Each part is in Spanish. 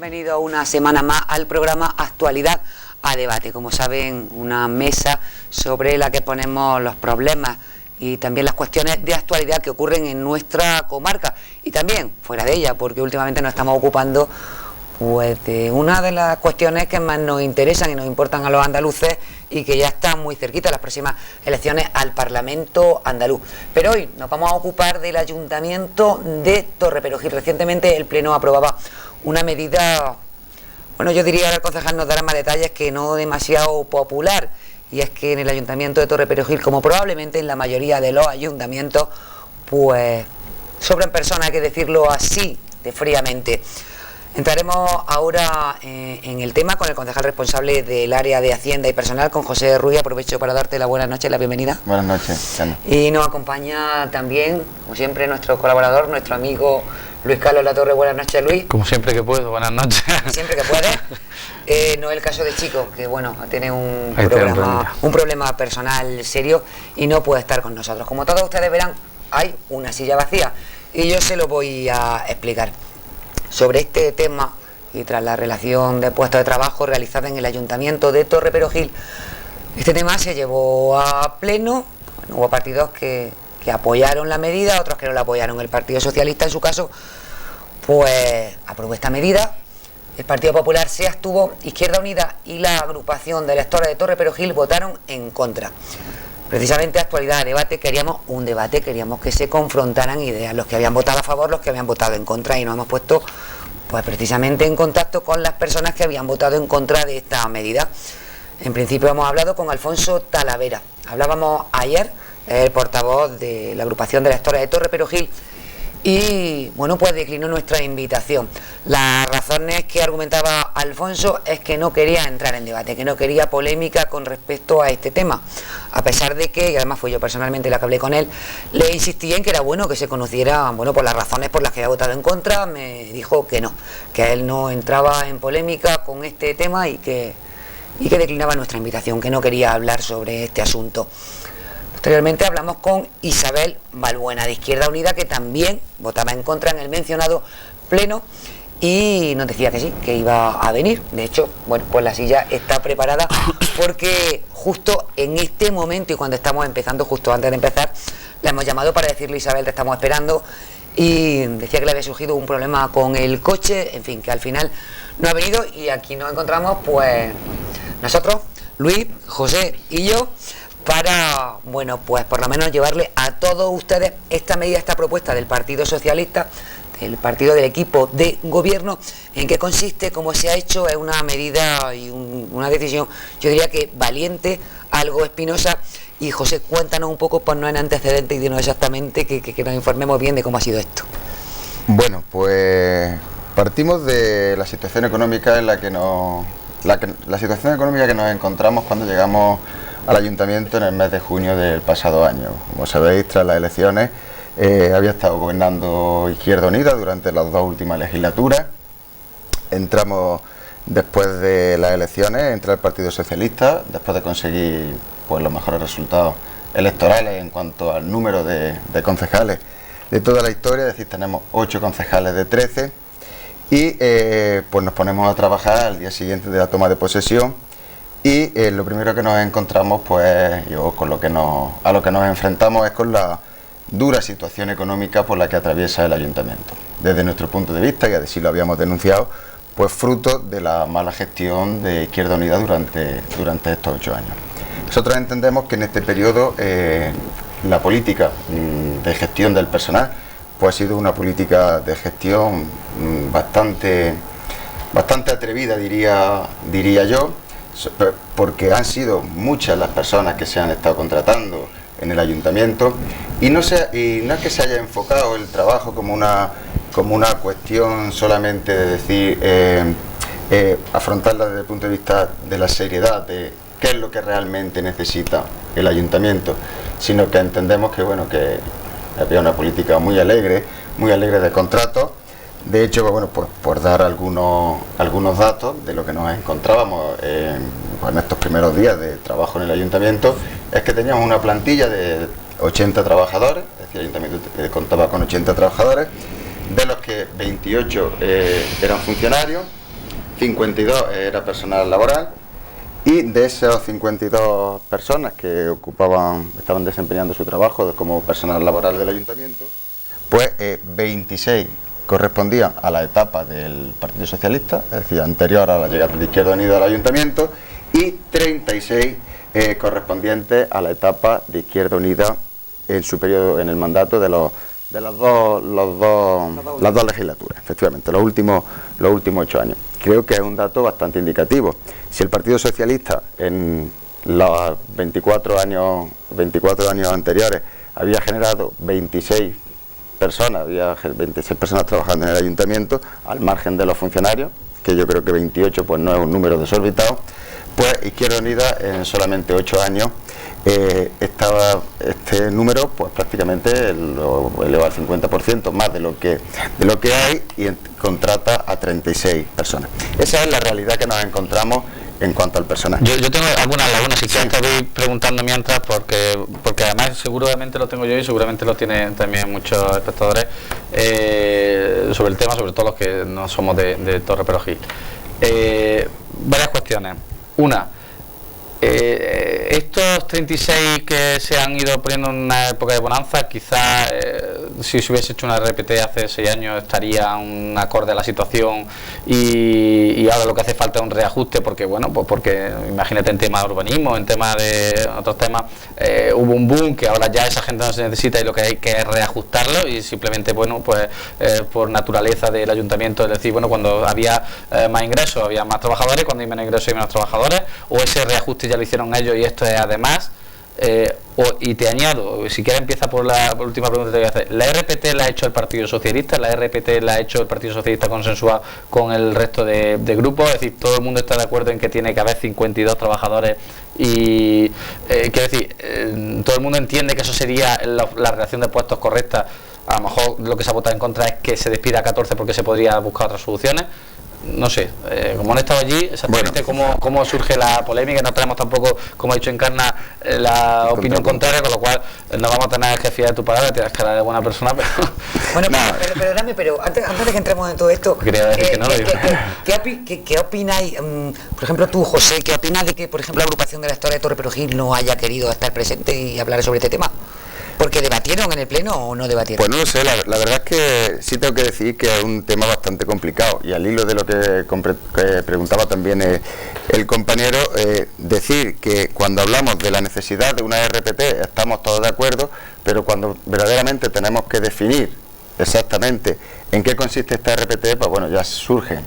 bienvenidos una semana más al programa Actualidad a Debate. Como saben, una mesa sobre la que ponemos los problemas y también las cuestiones de actualidad que ocurren en nuestra comarca y también fuera de ella, porque últimamente nos estamos ocupando pues de una de las cuestiones que más nos interesan y nos importan a los andaluces y que ya están muy cerquita, las próximas elecciones al Parlamento andaluz. Pero hoy nos vamos a ocupar del Ayuntamiento de Torreperogil. Recientemente el Pleno aprobaba una medida, bueno, yo diría que el concejal nos dará más detalles, que no demasiado popular, y es que en el Ayuntamiento de Torreperogil, como probablemente en la mayoría de los ayuntamientos, pues sobran personas, hay que decirlo así, de fríamente. Entraremos ahora en el tema con el concejal responsable del área de Hacienda y Personal, con José Ruiz. Aprovecho para darte la buenas noches, la bienvenida. Buenas noches, Chano. Y nos acompaña también, como siempre, nuestro colaborador, nuestro amigo Luis Carlos Latorre. Buenas noches, Luis. Como siempre que puedo, buenas noches. Siempre que puedes. No es el caso de Chico, que bueno, tiene un problema personal serio y no puede estar con nosotros. Como todos ustedes verán, hay una silla vacía y yo se lo voy a explicar. Sobre este tema y tras la relación de puestos de trabajo realizada en el Ayuntamiento de Torreperogil, este tema se llevó a pleno. Bueno, hubo partidos que apoyaron la medida, otros que no la apoyaron. El Partido Socialista, en su caso, pues aprobó esta medida. El Partido Popular se abstuvo, Izquierda Unida y la agrupación de electores de Torreperogil votaron en contra. Precisamente Actualidad a Debate queríamos un debate, queríamos que se confrontaran ideas, los que habían votado a favor, los que habían votado en contra, y nos hemos puesto pues precisamente en contacto con las personas que habían votado en contra de esta medida. En principio hemos hablado con Alfonso Talavera. Hablábamos ayer, el portavoz de la agrupación de electores de Torreperogil, y bueno, pues declinó nuestra invitación. Las razones que argumentaba Alfonso es que no quería entrar en debate, que no quería polémica con respecto a este tema, a pesar de que, y además fui yo personalmente la que hablé con él, le insistí en que era bueno que se conociera, bueno, por las razones por las que había votado en contra. Me dijo que no, que él no entraba en polémica con este tema y que declinaba nuestra invitación, que no quería hablar sobre este asunto. Posteriormente hablamos con Isabel Balbuena, de Izquierda Unida, que también votaba en contra en el mencionado pleno y nos decía que sí, que iba a venir. De hecho, bueno, pues la silla está preparada porque justo en este momento y cuando estamos empezando, justo antes de empezar, la hemos llamado para decirle: Isabel, te estamos esperando, y decía que le había surgido un problema con el coche, en fin, que al final no ha venido, y aquí nos encontramos pues nosotros, Luis, José y yo, para, bueno, pues por lo menos llevarle a todos ustedes esta medida, esta propuesta del Partido Socialista, el partido del equipo de gobierno. ¿En qué consiste? ¿Cómo se ha hecho? Es una medida y una decisión, yo diría que valiente, algo espinosa. Y José, cuéntanos un poco, ponnos en antecedentes y dinos exactamente, que nos informemos bien de cómo ha sido esto. Bueno, pues partimos de la situación económica en la que la situación económica que nos encontramos cuando llegamos al Ayuntamiento en el mes de junio del pasado año. Como sabéis, tras las elecciones había estado gobernando Izquierda Unida durante las dos últimas legislaturas. Entramos después de las elecciones, entra el Partido Socialista, después de conseguir pues los mejores resultados electorales en cuanto al número de concejales de toda la historia, es decir, tenemos 8 concejales de 13, y pues nos ponemos a trabajar al día siguiente de la toma de posesión. Y lo primero que nos encontramos, pues, a lo que nos enfrentamos es con la dura situación económica por la que atraviesa el Ayuntamiento. Desde nuestro punto de vista, y así lo habíamos denunciado, pues fruto de la mala gestión de Izquierda Unida durante estos 8 años. Nosotros entendemos que en este periodo la política de gestión del personal pues ha sido una política de gestión bastante atrevida, diría yo, porque han sido muchas las personas que se han estado contratando en el Ayuntamiento, y no es que se haya enfocado el trabajo como una cuestión solamente de decir, afrontarla desde el punto de vista de la seriedad, de qué es lo que realmente necesita el Ayuntamiento, sino que entendemos que bueno, que había una política muy alegre de contratos. De hecho, bueno, por dar algunos datos de lo que nos encontrábamos en estos primeros días de trabajo en el Ayuntamiento, es que teníamos una plantilla de 80 trabajadores, es decir, el Ayuntamiento contaba con 80 trabajadores, de los que 28 eran funcionarios, 52 era personal laboral, y de esas 52 personas que estaban desempeñando su trabajo como personal laboral del ayuntamiento, pues 26 correspondían a la etapa del Partido Socialista, es decir, anterior a la llegada de Izquierda Unida al ayuntamiento, y 36 correspondientes a la etapa de Izquierda Unida en su periodo, en el mandato de las dos legislaturas, efectivamente, los últimos 8 años. Creo que es un dato bastante indicativo. Si el Partido Socialista en los 24 años anteriores había generado 26 personas, había 26 personas trabajando en el ayuntamiento, al margen de los funcionarios, que yo creo que 28 pues no es un número desorbitado, pues Izquierda Unida en solamente 8 años estaba este número pues prácticamente lo eleva al 50% más de lo que hay, y contrata a 36 personas. Esa es la realidad que nos encontramos en cuanto al personal. Yo tengo algunas lagunas, si quieres te voy preguntando mientras, porque además seguramente lo tengo yo y seguramente lo tienen también muchos espectadores sobre el tema, sobre todo los que no somos de Torre Perojil. Varias cuestiones. Una, estos 36 que se han ido poniendo en una época de bonanza, quizás si se hubiese hecho una RPT hace 6 años estaría un acorde a la situación, y ahora lo que hace falta es un reajuste, porque bueno, pues porque imagínate en temas de urbanismo, en temas de otros temas, hubo un boom que ahora ya esa gente no se necesita, y lo que hay que es reajustarlo, y simplemente bueno, pues por naturaleza del ayuntamiento, es decir, bueno, cuando había más ingresos había más trabajadores, cuando hay menos ingresos hay menos trabajadores, o ese reajuste ya lo hicieron ellos y esto es además. Y te añado, si quieres empieza por la última pregunta que te voy a hacer. ¿La RPT la ha hecho el Partido Socialista? ¿La RPT la ha hecho el Partido Socialista consensuado con el resto de grupos? Es decir, todo el mundo está de acuerdo en que tiene que haber 52 trabajadores y quiero decir, todo el mundo entiende que eso sería la relación de puestos correcta. A lo mejor lo que se ha votado en contra es que se despida a 14 porque se podría buscar otras soluciones. No sé, como han estado allí, exactamente cómo surge la polémica. No tenemos tampoco, como ha dicho Encarna, la opinión contraria, con lo cual no vamos a tener que fiar de tu palabra, tienes que hablar de buena persona, pero... Bueno, pero antes de que entremos en todo esto, ¿qué opináis? Por ejemplo, tú, José, ¿qué opinas de que, por ejemplo, la agrupación de la historia de Torre Perojil no haya querido estar presente y hablar sobre este tema? ¿Porque debatieron en el pleno o no debatieron? Pues no lo sé, la verdad es que sí tengo que decir que es un tema bastante complicado, y al hilo de lo que preguntaba también el compañero, decir que cuando hablamos de la necesidad de una RPT estamos todos de acuerdo, pero cuando verdaderamente tenemos que definir exactamente en qué consiste esta RPT, pues bueno, ya surgen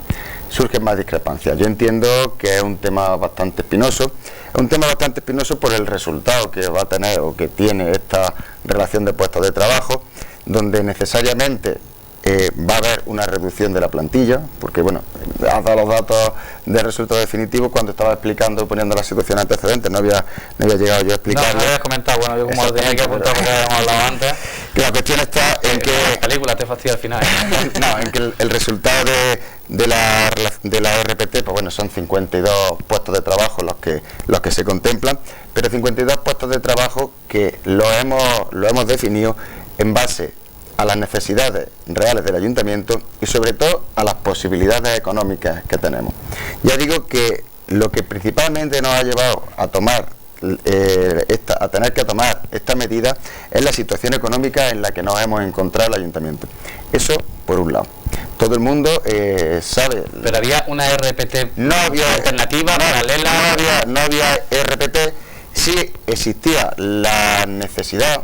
más discrepancias. Yo entiendo que es un tema bastante espinoso. Es un tema bastante espinoso por el resultado que va a tener o que tiene esta relación de puestos de trabajo, donde necesariamente va a haber una reducción de la plantilla, porque bueno, has dado los datos de resultado definitivo cuando estaba explicando, poniendo la situación antecedente, no había llegado yo a explicarlo. No habías comentado, bueno, yo como lo tenía que apuntar porque habíamos hablado antes. La cuestión está en que... La película te fastidia al final. No, en que el resultado de la RPT, pues bueno, son 52 puestos de trabajo los que se contemplan, pero 52 puestos de trabajo que lo hemos definido en base a las necesidades reales del ayuntamiento y sobre todo a las posibilidades económicas que tenemos. Ya digo que lo que principalmente nos ha llevado a tener que tomar esta medida es la situación económica en la que nos hemos encontrado el ayuntamiento. Eso por un lado. Todo el mundo sabe. Pero había una RPT alternativa, paralela. No había RPT. Sí existía la necesidad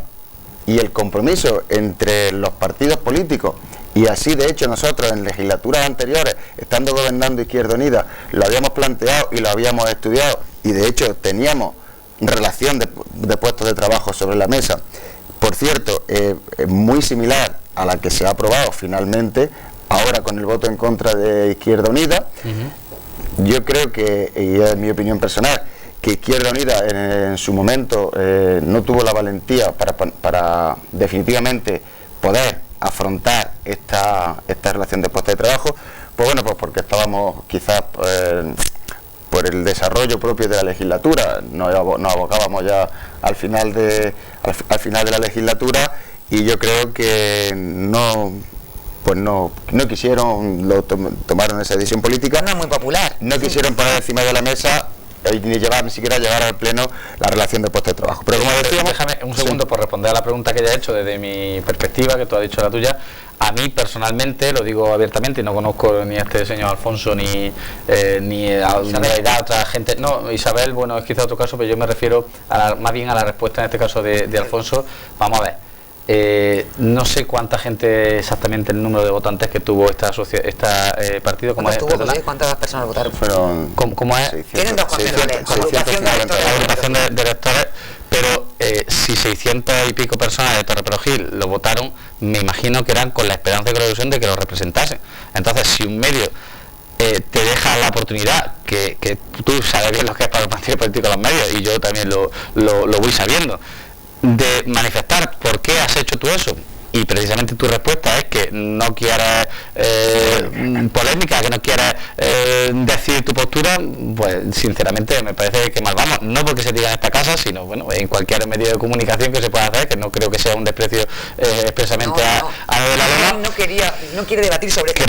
y el compromiso entre los partidos políticos, y así de hecho nosotros en legislaturas anteriores, estando gobernando Izquierda Unida, lo habíamos planteado y lo habíamos estudiado, y de hecho teníamos relación de puestos de trabajo sobre la mesa, por cierto, muy similar a la que se ha aprobado finalmente ahora con el voto en contra de Izquierda Unida. Yo creo que, y es mi opinión personal, que Izquierda Unida en su momento no tuvo la valentía para definitivamente poder afrontar esta relación de puestos de trabajo, pues bueno, pues porque estábamos quizás por el desarrollo propio de la legislatura, nos abogábamos ya al final de la legislatura, y yo creo que no pues no quisieron, tomaron esa decisión política. No es muy popular. No quisieron poner encima de la mesa ni siquiera llevar al pleno la relación de puestos de trabajo. Pero como decíamos, déjame un segundo por responder a la pregunta que ya he hecho desde mi perspectiva, que tú has dicho la tuya. A mí personalmente, lo digo abiertamente, y no conozco ni a este señor Alfonso ni a otra gente. No, Isabel, bueno, es quizá otro caso, pero yo me refiero más bien a la respuesta en este caso de Alfonso. Vamos a ver. No sé cuánta gente exactamente el número de votantes que tuvo esta partido. ¿Cuántas personas votaron? Fueron ¿Cómo es? Tienen dos concejales, agrupación de electores, pero si 600 y pico personas de Torre Perogil lo votaron, me imagino que eran con la esperanza y con la ilusión de que lo representasen. Entonces, si un medio te deja la oportunidad, que tú sabes bien lo que es para los partidos políticos los medios, y yo también lo voy sabiendo, de manifestar por qué has hecho tú eso, y precisamente tu respuesta es que no quieres polémica, que no quieres decir tu postura, pues sinceramente me parece que mal vamos, no porque se diga en esta casa, sino bueno, en cualquier medio de comunicación que se pueda hacer, que no creo que sea un desprecio expresamente a Noel Aloma. No quiere debatir sobre esto.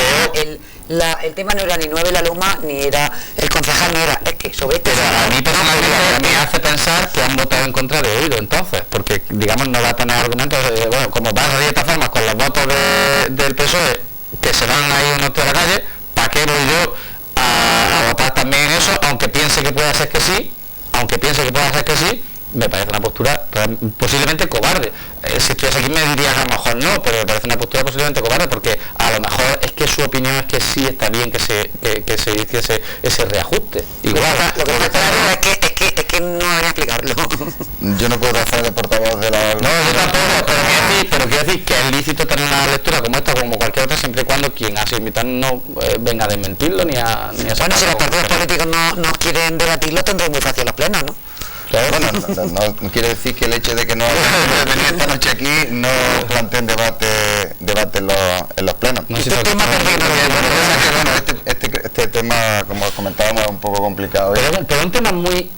El tema no era ni Noel Aloma, ni era el concejal, ni era, es que sobre esto. Pero a mí personalmente me hace pensar que han votado en contra de Oído, entonces, porque digamos no va a tener argumentos, bueno, como va a de esta forma con los votos del PSOE que se van ahí unos de la calle, ¿para qué voy yo a votar también eso? Aunque piense que pueda ser que sí, me parece una postura posiblemente cobarde. Si estuviese aquí me dirías a lo mejor no, pero me parece una postura posiblemente cobarde, porque a lo mejor es que su opinión es que sí está bien que se hiciese ese reajuste. Igual, lo que pasa es que no voy a explicarlo. Yo no puedo hacer de portavoz de la... No, yo tampoco, pero quiero decir que es lícito tener una lectura como esta, como cualquier otra, siempre y cuando quien ha sido invitado no venga a desmentirlo ni a bueno, si los partidos políticos no quieren debatirlo, tendrán muy fácil los plenos, ¿no? Bueno, no quiere decir que el hecho de que no venir esta noche aquí no planteen debate en los plenos. Este tema, como comentábamos, es un poco complicado. Pero un tema muy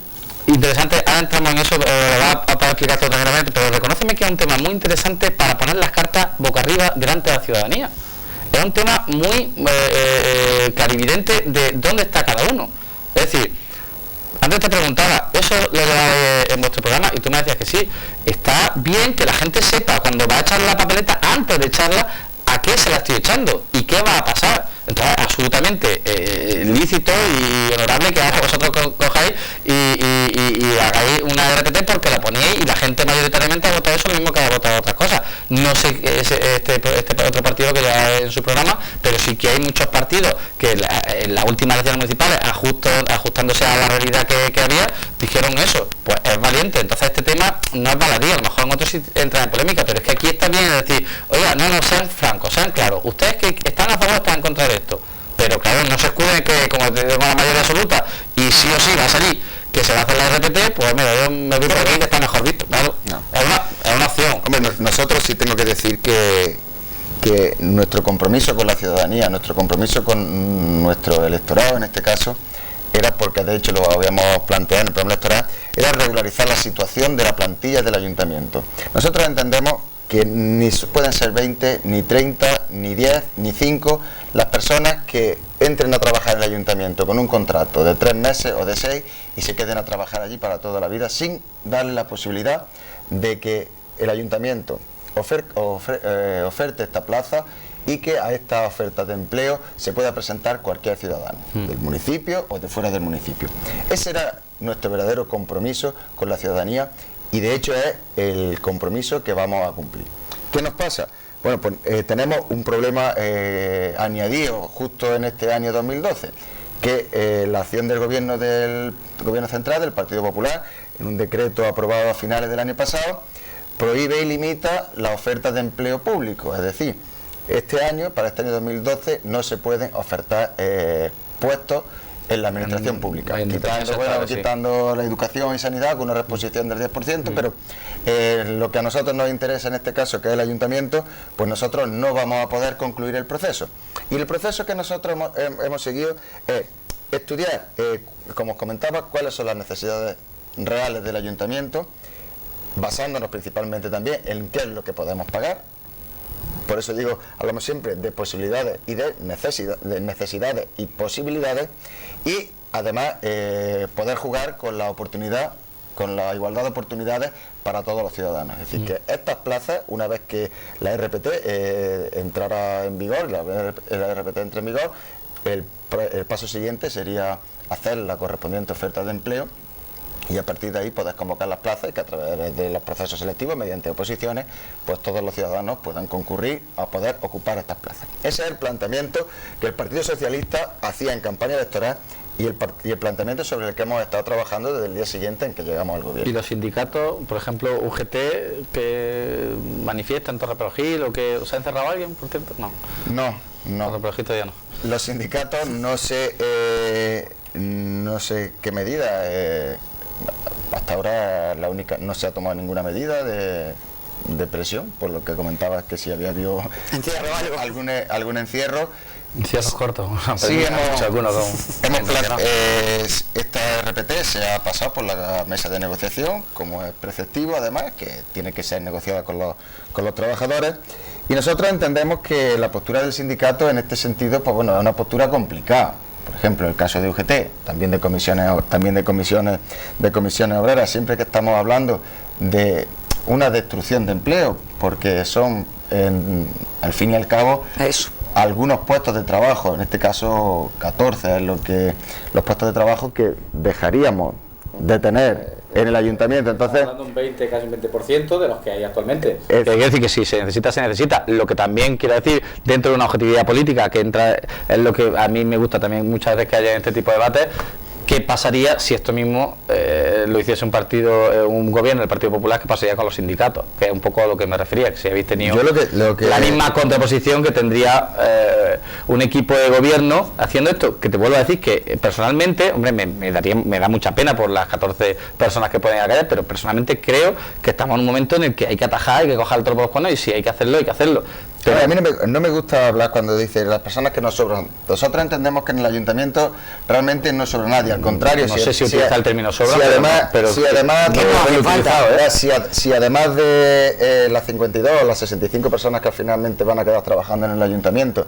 interesante, ahora entramos en eso, va a poder explicarte otra vez, pero reconóceme que es un tema muy interesante para poner las cartas boca arriba delante de la ciudadanía. Es un tema muy clarividente de dónde está cada uno. Es decir, antes te preguntaba, eso lo llevaba en vuestro programa y tú me decías que sí, está bien que la gente sepa cuando va a echar la papeleta, antes de echarla, a qué se la estoy echando y qué va a pasar. Entonces, absolutamente lícito y honorable que vosotros cojáis y hagáis una RPT porque la ponéis y la gente mayoritariamente ha votado eso mismo que ha votado otras cosas. No sé este otro partido que ya en su programa, pero sí que hay muchos partidos que en las últimas elecciones municipales, ajustándose a la realidad que había, dijeron eso. Pues es valiente. Entonces este tema no es baladí, a lo mejor en otros sí entra en polémica, pero es que aquí está bien decir, oiga, no sean francos, sean claros, ustedes que están a favor o están en contra de esto, pero claro, no se escuden que como tenemos la mayoría absoluta y sí o sí va a salir que se va a hacer la RPT, pues mira, yo me voy por aquí que está mejor visto, claro. No. Es una opción. Hombre, nosotros sí tengo que decir que nuestro compromiso con la ciudadanía, nuestro compromiso con nuestro electorado en este caso, era porque de hecho lo habíamos planteado en el programa electoral, era regularizar la situación de la plantilla del ayuntamiento. Nosotros entendemos que ni pueden ser 20, ni 30, ni 10, ni 5 las personas que entren a trabajar en el ayuntamiento con un contrato de 3 meses o de 6 y se queden a trabajar allí para toda la vida sin darle la posibilidad de que el ayuntamiento oferte esta plaza y que a esta oferta de empleo se pueda presentar cualquier ciudadano del municipio o de fuera del municipio. Ese era nuestro verdadero compromiso con la ciudadanía y de hecho es el compromiso que vamos a cumplir. ¿Qué nos pasa? Bueno, pues tenemos un problema añadido justo en este año 2012, que la acción del gobierno central, del Partido Popular, en un decreto aprobado a finales del año pasado, prohíbe y limita la oferta de empleo público. Es decir, para este año 2012, no se pueden ofertar puestos en la administración pública, quitando la educación y sanidad con una reposición del 10%, pero lo que a nosotros nos interesa en este caso, que es el ayuntamiento, pues nosotros no vamos a poder concluir el proceso. Y el proceso que nosotros hemos seguido es estudiar, como os comentaba, cuáles son las necesidades reales del ayuntamiento, basándonos principalmente también en qué es lo que podemos pagar, Por eso digo, hablamos siempre de posibilidades y de necesidades y posibilidades, y además poder jugar con la oportunidad, con la igualdad de oportunidades para todos los ciudadanos. Es decir, que estas plazas, una vez que la RPT entrara en vigor, la RPT entre en vigor, el paso siguiente sería hacer la correspondiente oferta de empleo, y a partir de ahí poder convocar las plazas y que a través de los procesos selectivos, mediante oposiciones, pues todos los ciudadanos puedan concurrir a poder ocupar estas plazas. Ese es el planteamiento que el Partido Socialista hacía en campaña electoral y el planteamiento sobre el que hemos estado trabajando desde el día siguiente en que llegamos al gobierno. ¿Y los sindicatos, por ejemplo, UGT, que manifiestan en Torre Pelogil o que se ha encerrado alguien, por cierto? No. No. Torre Pelogil todavía no. Los sindicatos no sé qué medida. Hasta ahora no se ha tomado ninguna medida de presión, por lo que comentabas que si había habido algún encierro. Encierros cortos. Sí, esta RPT se ha pasado por la mesa de negociación, como es preceptivo, además, que tiene que ser negociada con los trabajadores. Y nosotros entendemos que la postura del sindicato en este sentido, pues bueno, es una postura complicada. Por ejemplo, el caso de UGT, también de comisiones obreras, siempre que estamos hablando de una destrucción de empleo, porque son, al fin y al cabo, algunos puestos de trabajo, en este caso 14, es los puestos de trabajo que dejaríamos de tener en el ayuntamiento. Entonces, hablando un 20, casi un 20% de los que hay actualmente. Quiere decir que si se necesita. Lo que también quiero decir, dentro de una objetividad política, que entra, es lo que a mí me gusta también muchas veces que haya en este tipo de debates. ¿Qué pasaría si esto mismo lo hiciese un gobierno, el Partido Popular? ¿Qué pasaría con los sindicatos? Que es un poco a lo que me refería, que si habéis tenido la misma contraposición que tendría un equipo de gobierno haciendo esto, que te vuelvo a decir que personalmente, hombre, me da mucha pena por las 14 personas que pueden ir a la calle, pero personalmente creo que estamos en un momento en el que hay que atajar, hay que coger el toro por los cuernos, y si hay que hacerlo, hay que hacerlo. Pero a mí no me gusta hablar cuando dice las personas que nos sobran. Nosotros entendemos que en el ayuntamiento realmente no sobra nadie, al contrario. No sé si utiliza el término sobra, si además de las 52 o las 65 personas que finalmente van a quedar trabajando en el ayuntamiento,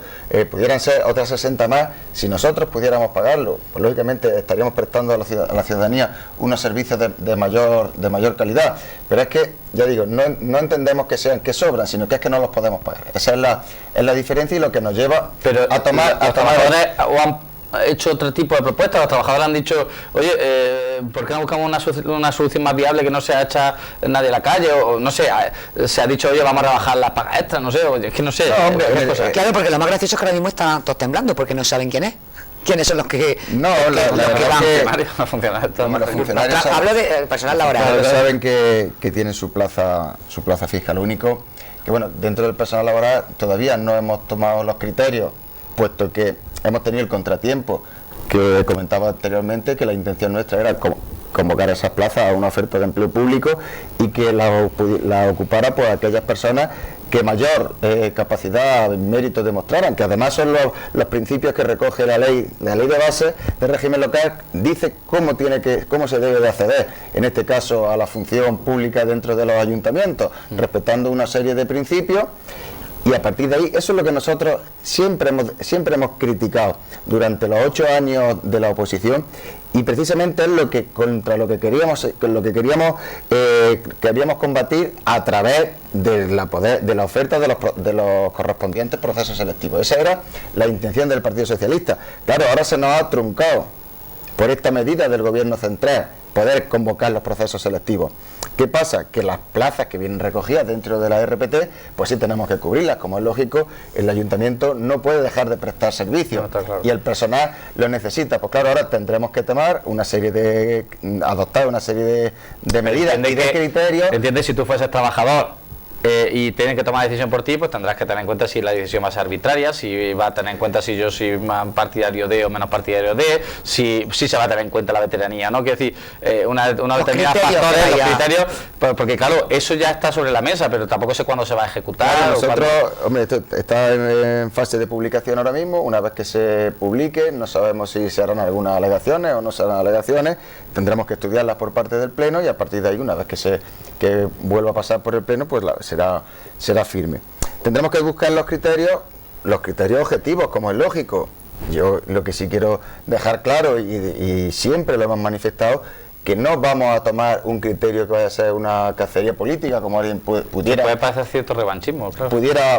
pudieran ser otras 60 más, si nosotros pudiéramos pagarlo, pues lógicamente estaríamos prestando a la ciudadanía unos servicios de mayor calidad. Pero es que, ya digo, no entendemos que sean que sobran, sino que es que no los podemos pagar. Esa es la diferencia, y lo que nos lleva a tomar o han hecho otro tipo de propuestas. Los trabajadores han dicho, oye, ¿por qué no buscamos una solución más viable que no sea hecha nadie a la calle? O no sé, se ha dicho, oye, vamos a rebajar las pagas extras, no sé, es que no sé. No, hombre, claro, porque lo más gracioso es que ahora mismo están todos temblando porque no saben quién es. ¿Quiénes son los que no funciona esto? Los funcionarios hablo de personal laboral. Saben que tienen su plaza fija. Lo único que, bueno, dentro del personal laboral todavía no hemos tomado los criterios, puesto que hemos tenido el contratiempo que comentaba anteriormente, que la intención nuestra era convocar esas plazas a una oferta de empleo público y que la ocupara pues aquellas personas que mayor capacidad, mérito demostraran, que además son los principios que recoge la ley de base del régimen local. Dice cómo se debe de acceder, en este caso, a la función pública dentro de los ayuntamientos, respetando una serie de principios. Y a partir de ahí, eso es lo que nosotros siempre hemos criticado durante los 8 años de la oposición, y precisamente es contra lo que queríamos combatir a través de la oferta de los correspondientes procesos selectivos. Esa era la intención del Partido Socialista. Claro, ahora se nos ha truncado por esta medida del Gobierno central poder convocar los procesos selectivos. ¿Qué pasa? Que las plazas que vienen recogidas dentro de la RPT, pues sí tenemos que cubrirlas. Como es lógico, el ayuntamiento no puede dejar de prestar servicios, claro, y el personal lo necesita. Pues claro, ahora tendremos que adoptar una serie de medidas y de criterios. ¿Entiendes? Si tú fueses trabajador y tienen que tomar decisión por ti, pues tendrás que tener en cuenta si la decisión va a ser arbitraria, si va a tener en cuenta si yo soy más partidario de o menos partidario de, si se va a tener en cuenta la veteranía, ¿no? Quiero decir, una determinada factores, los criterios, porque claro, eso ya está sobre la mesa, pero tampoco sé cuándo se va a ejecutar. Claro, nosotros, hombre, esto está en fase de publicación ahora mismo. Una vez que se publique, no sabemos si se harán algunas alegaciones o no se harán alegaciones, tendremos que estudiarlas por parte del Pleno, y a partir de ahí, una vez que vuelva a pasar por el Pleno, pues será firme. tendremos que buscar los criterios objetivos, como es lógico. Yo lo que sí quiero dejar claro, y siempre lo hemos manifestado, que no vamos a tomar un criterio que vaya a ser una cacería política, como alguien pudiera... Puede parecer cierto revanchismo, claro.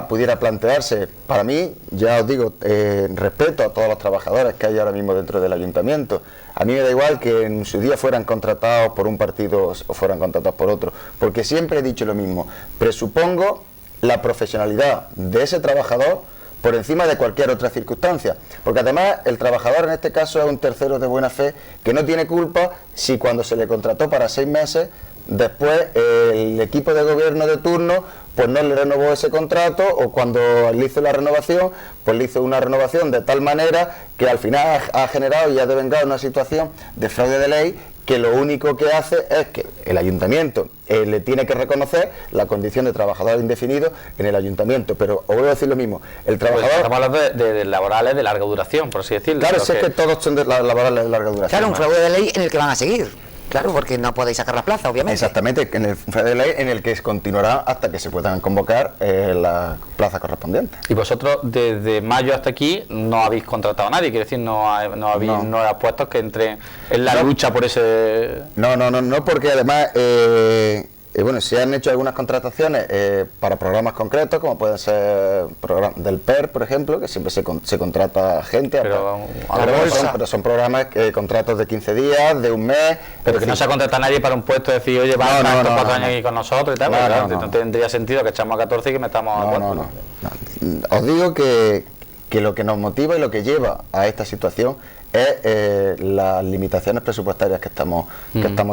Pudiera plantearse. Para mí, ya os digo, respeto a todos los trabajadores que hay ahora mismo dentro del ayuntamiento. A mí me da igual que en su día fueran contratados por un partido o fueran contratados por otro, porque siempre he dicho lo mismo. Presupongo la profesionalidad de ese trabajador por encima de cualquier otra circunstancia, porque además el trabajador en este caso es un tercero de buena fe que no tiene culpa si cuando se le contrató para 6 meses, después el equipo de gobierno de turno pues no le renovó ese contrato, o cuando le hizo la renovación, pues le hizo una renovación de tal manera que al final ha generado y ha devengado una situación de fraude de ley, que lo único que hace es que el ayuntamiento le tiene que reconocer la condición de trabajador indefinido en el ayuntamiento. Pero os voy a decir lo mismo, el trabajador... Pues estamos hablando de laborales de larga duración, por así decirlo. Claro, sé que todos son de laborales de larga duración. Claro, un fraude de ley en el que van a seguir. Claro, porque no podéis sacar la plaza, obviamente. Exactamente, en el fraude de ley en el que continuará hasta que se puedan convocar las plazas correspondientes. Y vosotros desde mayo hasta aquí no habéis contratado a nadie, quiere decir, no habéis nuevos puestos que entren en la lucha por ese... No, porque además bueno, se han hecho algunas contrataciones para programas concretos, como pueden ser del PER, por ejemplo, que siempre se contrata gente, pero son programas, contratos de 15 días, de un mes. Pero que no se contrata a nadie para un puesto, de decir, oye, va a estar 4 años aquí con nosotros y tal, no tendría sentido que echamos a 14 y que metamos a 4. No. Os digo que lo que nos motiva y lo que lleva a esta situación es las limitaciones presupuestarias que estamos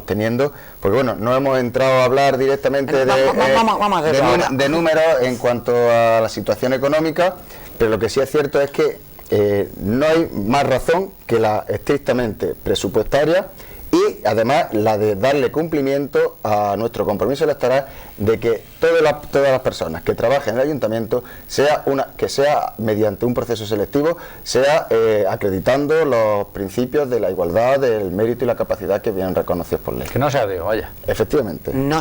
teniendo, porque bueno, no hemos entrado a hablar directamente de números en cuanto a la situación económica, pero lo que sí es cierto es que no hay más razón que la estrictamente presupuestaria, y además la de darle cumplimiento a nuestro compromiso electoral de que todas las personas que trabajen en el ayuntamiento sea mediante un proceso selectivo, sea acreditando los principios de la igualdad, del mérito y la capacidad que vienen reconocidos por ley. Que no sea de vaya. Efectivamente. No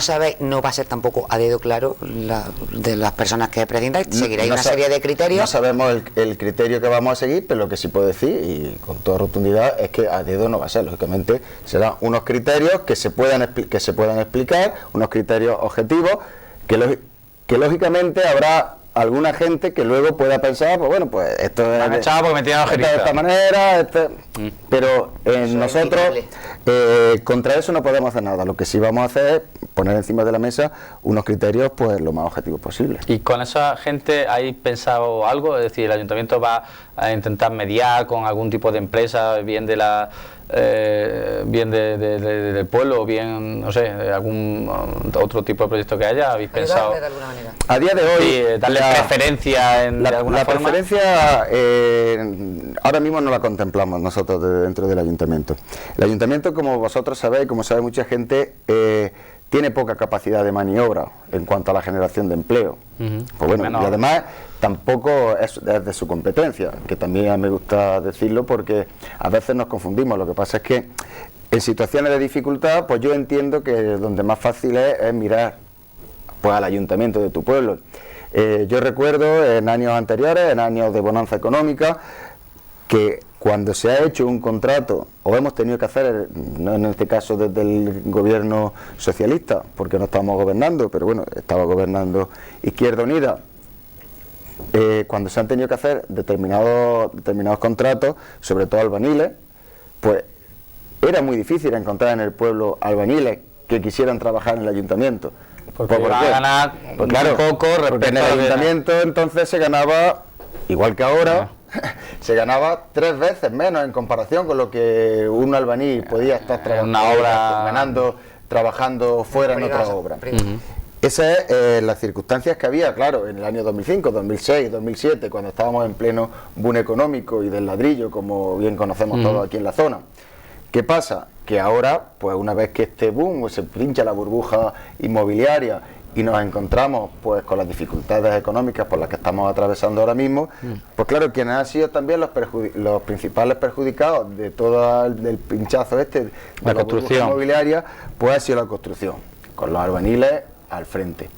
va a ser tampoco a dedo claro de las personas que presentáis, seguiréis una serie de criterios. No sabemos el criterio que vamos a seguir, pero lo que sí puedo decir, y con toda rotundidad, es que a dedo no va a ser, lógicamente serán unos criterios que se puedan explicar, unos criterios objetivos, que lógicamente habrá alguna gente que luego pueda pensar, pues bueno, pues esto me han echado porque me tiran de esta manera, pero nosotros contra eso no podemos hacer nada. Lo que sí vamos a hacer es poner encima de la mesa unos criterios pues lo más objetivos posible. ¿Y con esa gente hay pensado algo? Es decir, el ayuntamiento va a intentar mediar con algún tipo de empresa, bien de la bien del pueblo, bien, no sé, algún otro tipo de proyecto que haya? ¿Habéis pensado? De alguna manera. A día de hoy, darle preferencia de alguna forma. La preferencia ahora mismo no la contemplamos nosotros dentro del ayuntamiento. El ayuntamiento, como vosotros sabéis, como sabe mucha gente, tiene poca capacidad de maniobra en cuanto a la generación de empleo. Pues bueno, y además tampoco es de su competencia, que también me gusta decirlo porque a veces nos confundimos. Lo que pasa es que en situaciones de dificultad, pues yo entiendo que donde más fácil es mirar pues al ayuntamiento de tu pueblo. Yo recuerdo en años anteriores, en años de bonanza económica, que cuando se ha hecho un contrato, o hemos tenido que hacer, no en este caso desde el gobierno socialista, porque no estábamos gobernando, pero bueno, estaba gobernando Izquierda Unida, cuando se han tenido que hacer determinados contratos, sobre todo albañiles, pues era muy difícil encontrar en el pueblo albañiles que quisieran trabajar en el ayuntamiento. Porque iba a ganar poco porque en el ayuntamiento entonces se ganaba, igual que ahora, se ganaba 3 veces menos en comparación con lo que un albañil podía estar trabajando fuera en otra obra. Esas son las circunstancias que había, claro, en el año 2005, 2006, 2007, cuando estábamos en pleno boom económico y del ladrillo, como bien conocemos todos aquí en la zona. ¿Qué pasa? Que ahora, pues una vez que este boom se pincha la burbuja inmobiliaria y nos encontramos pues con las dificultades económicas por las que estamos atravesando ahora mismo, pues claro, quienes han sido también los principales perjudicados de todo el pinchazo de la construcción inmobiliaria, pues ha sido la construcción, con los albañiles al frente.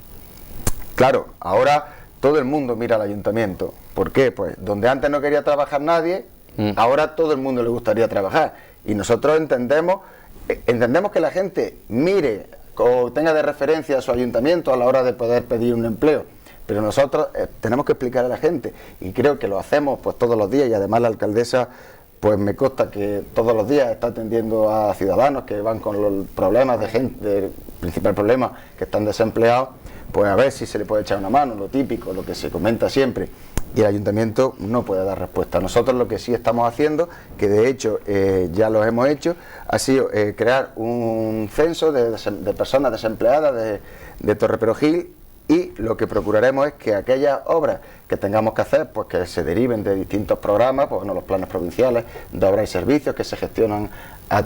Claro, ahora todo el mundo mira al ayuntamiento. ¿Por qué? Pues donde antes no quería trabajar nadie, ahora todo el mundo le gustaría trabajar. Y nosotros entendemos que la gente mire o tenga de referencia a su ayuntamiento a la hora de poder pedir un empleo. Pero nosotros tenemos que explicar a la gente, y creo que lo hacemos pues todos los días, y además la alcaldesa pues me consta que todos los días está atendiendo a ciudadanos que van con los problemas de gente, el principal problema, que están desempleados, pues a ver si se le puede echar una mano, lo típico, lo que se comenta siempre. Y el ayuntamiento no puede dar respuesta. Nosotros lo que sí estamos haciendo, que de hecho ya lo hemos hecho, ha sido crear un censo de personas desempleadas de Torreperogil, y lo que procuraremos es que aquellas obras que tengamos que hacer, pues que se deriven de distintos programas, pues bueno, los planes provinciales de obras y servicios que se gestionan,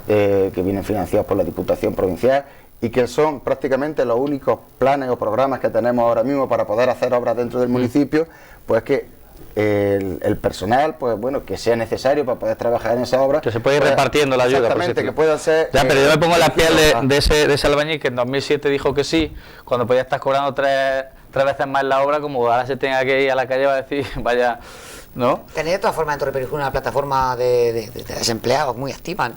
que vienen financiados por la Diputación Provincial, y que son prácticamente los únicos planes o programas que tenemos ahora mismo para poder hacer obras dentro del municipio, pues que el personal, pues bueno, que sea necesario para poder trabajar en esa obra, que se puede ir repartiendo la ayuda. Exactamente, que pueda ser... Ya, pero yo me pongo en la piel de ese albañil que en 2007 dijo que sí, cuando podía estar cobrando tres veces más la obra, como ahora se tenga que ir a la calle, va a decir, vaya, ¿no? Tenéis de todas formas en Torreperogil una plataforma de desempleados muy activa, ¿no?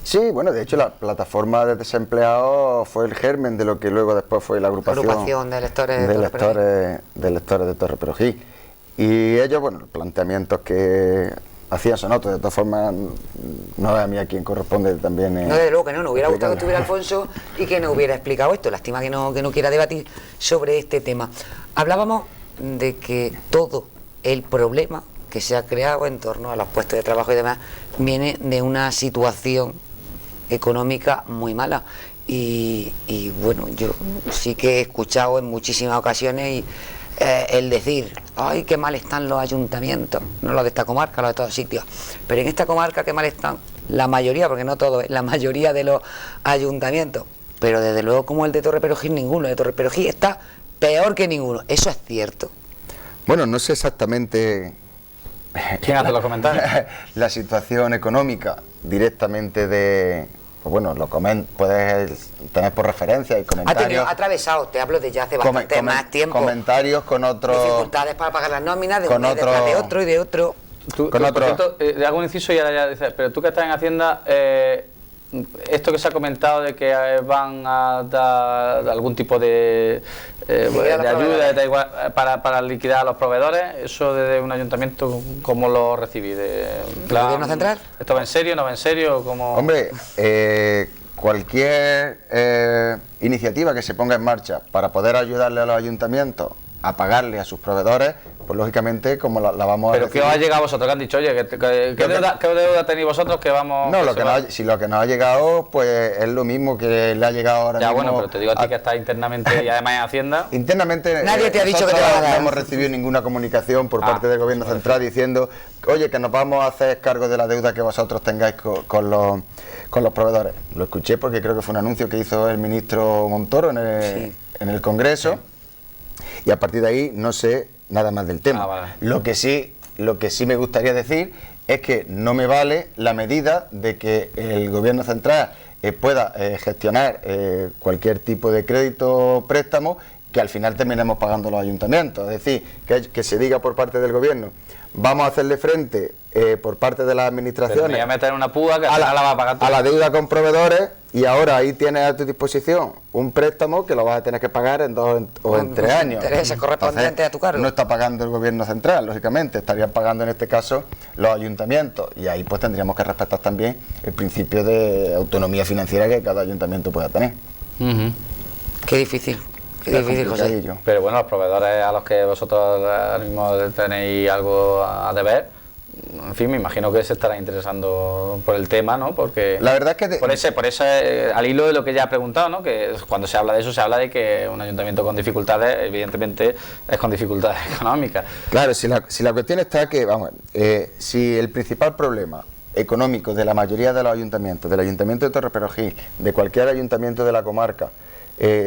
Sí, bueno, de hecho la plataforma de desempleados fue el germen de lo que luego después fue la agrupación de electores de Torreperogil. Y ellos, bueno, los planteamientos que hacían son otros. De todas formas, no es a mí a quien corresponde también. No, desde luego que no, nos hubiera gustado que estuviera Alfonso y que nos hubiera explicado esto. Lástima que no quiera debatir sobre este tema. Hablábamos de que todo el problema que se ha creado en torno a los puestos de trabajo y demás viene de una situación económica muy mala. Y bueno, yo sí que he escuchado en muchísimas ocasiones el decir, ay, qué mal están los ayuntamientos, no los de esta comarca, los de todos sitios, pero en esta comarca qué mal están la mayoría, porque no todos, la mayoría de los ayuntamientos, pero desde luego como el de Torreperogil ninguno, el de Torreperogil está peor que ninguno. ¿Eso es cierto? Bueno, no sé exactamente ¿quién hace los comentarios? La situación económica directamente de... Pues bueno, puedes tener por referencia y comentarios. Ha atravesado, te hablo de ya hace bastante más tiempo. Comentarios con otros. Dificultades para pagar las nóminas de un mes detrás de otro y de otro. Por cierto, le hago un inciso y ahora ya dices, pero tú que estás en Hacienda, esto que se ha comentado de que van a dar algún tipo de ayuda para liquidar a los proveedores, eso desde un ayuntamiento, ¿cómo lo recibí? ¿El gobierno central? ¿Esto va en serio, no va en serio? ¿Cómo? Hombre, cualquier iniciativa que se ponga en marcha para poder ayudarle a los ayuntamientos a pagarle a sus proveedores, pues lógicamente como la vamos a... ¿Pero qué os ha llegado a vosotros? ¿Que han dicho, oye, ¿qué deuda tenéis vosotros que vamos...? No, si lo que nos ha llegado, pues es lo mismo que le ha llegado ahora mismo... Ya, bueno, pero te digo a ti que estás internamente y además en Hacienda... Internamente... Nadie te ha dicho que te va a dar. No hemos recibido ninguna comunicación por parte del Gobierno Central diciendo, oye, que nos vamos a hacer cargo de la deuda que vosotros tengáis con los proveedores. Lo escuché porque creo que fue un anuncio que hizo el ministro Montoro en el Congreso. Sí. Y a partir de ahí no sé nada más del tema. Vale. Lo que sí me gustaría decir es que no me vale la medida de que el Gobierno Central pueda gestionar cualquier tipo de crédito o préstamo que al final terminemos pagando los ayuntamientos. Es decir, que se diga por parte del Gobierno, vamos a hacerle frente por parte de las administraciones... Pero meter una púa que la va a pagar tú. A la deuda con proveedores, y ahora ahí tienes a tu disposición un préstamo que lo vas a tener que pagar en 2 o en 3 años. Intereses correspondientes a tu cargo. No está pagando el Gobierno Central, lógicamente, estarían pagando en este caso los ayuntamientos, y ahí pues tendríamos que respetar también el principio de autonomía financiera que cada ayuntamiento pueda tener. Qué difícil. Qué difícil, José. Pero bueno, los proveedores a los que vosotros ahora mismo tenéis algo a deber, en fin, me imagino que se estará interesando por el tema, ¿no? Porque la verdad es que por ese al hilo de lo que ya he preguntado, ¿no? Que cuando se habla de eso, se habla de que un ayuntamiento con dificultades, evidentemente, es con dificultades económicas. Claro, si la cuestión está que, vamos, si el principal problema económico de la mayoría de los ayuntamientos, del Ayuntamiento de Torreperogil, de cualquier ayuntamiento de la comarca,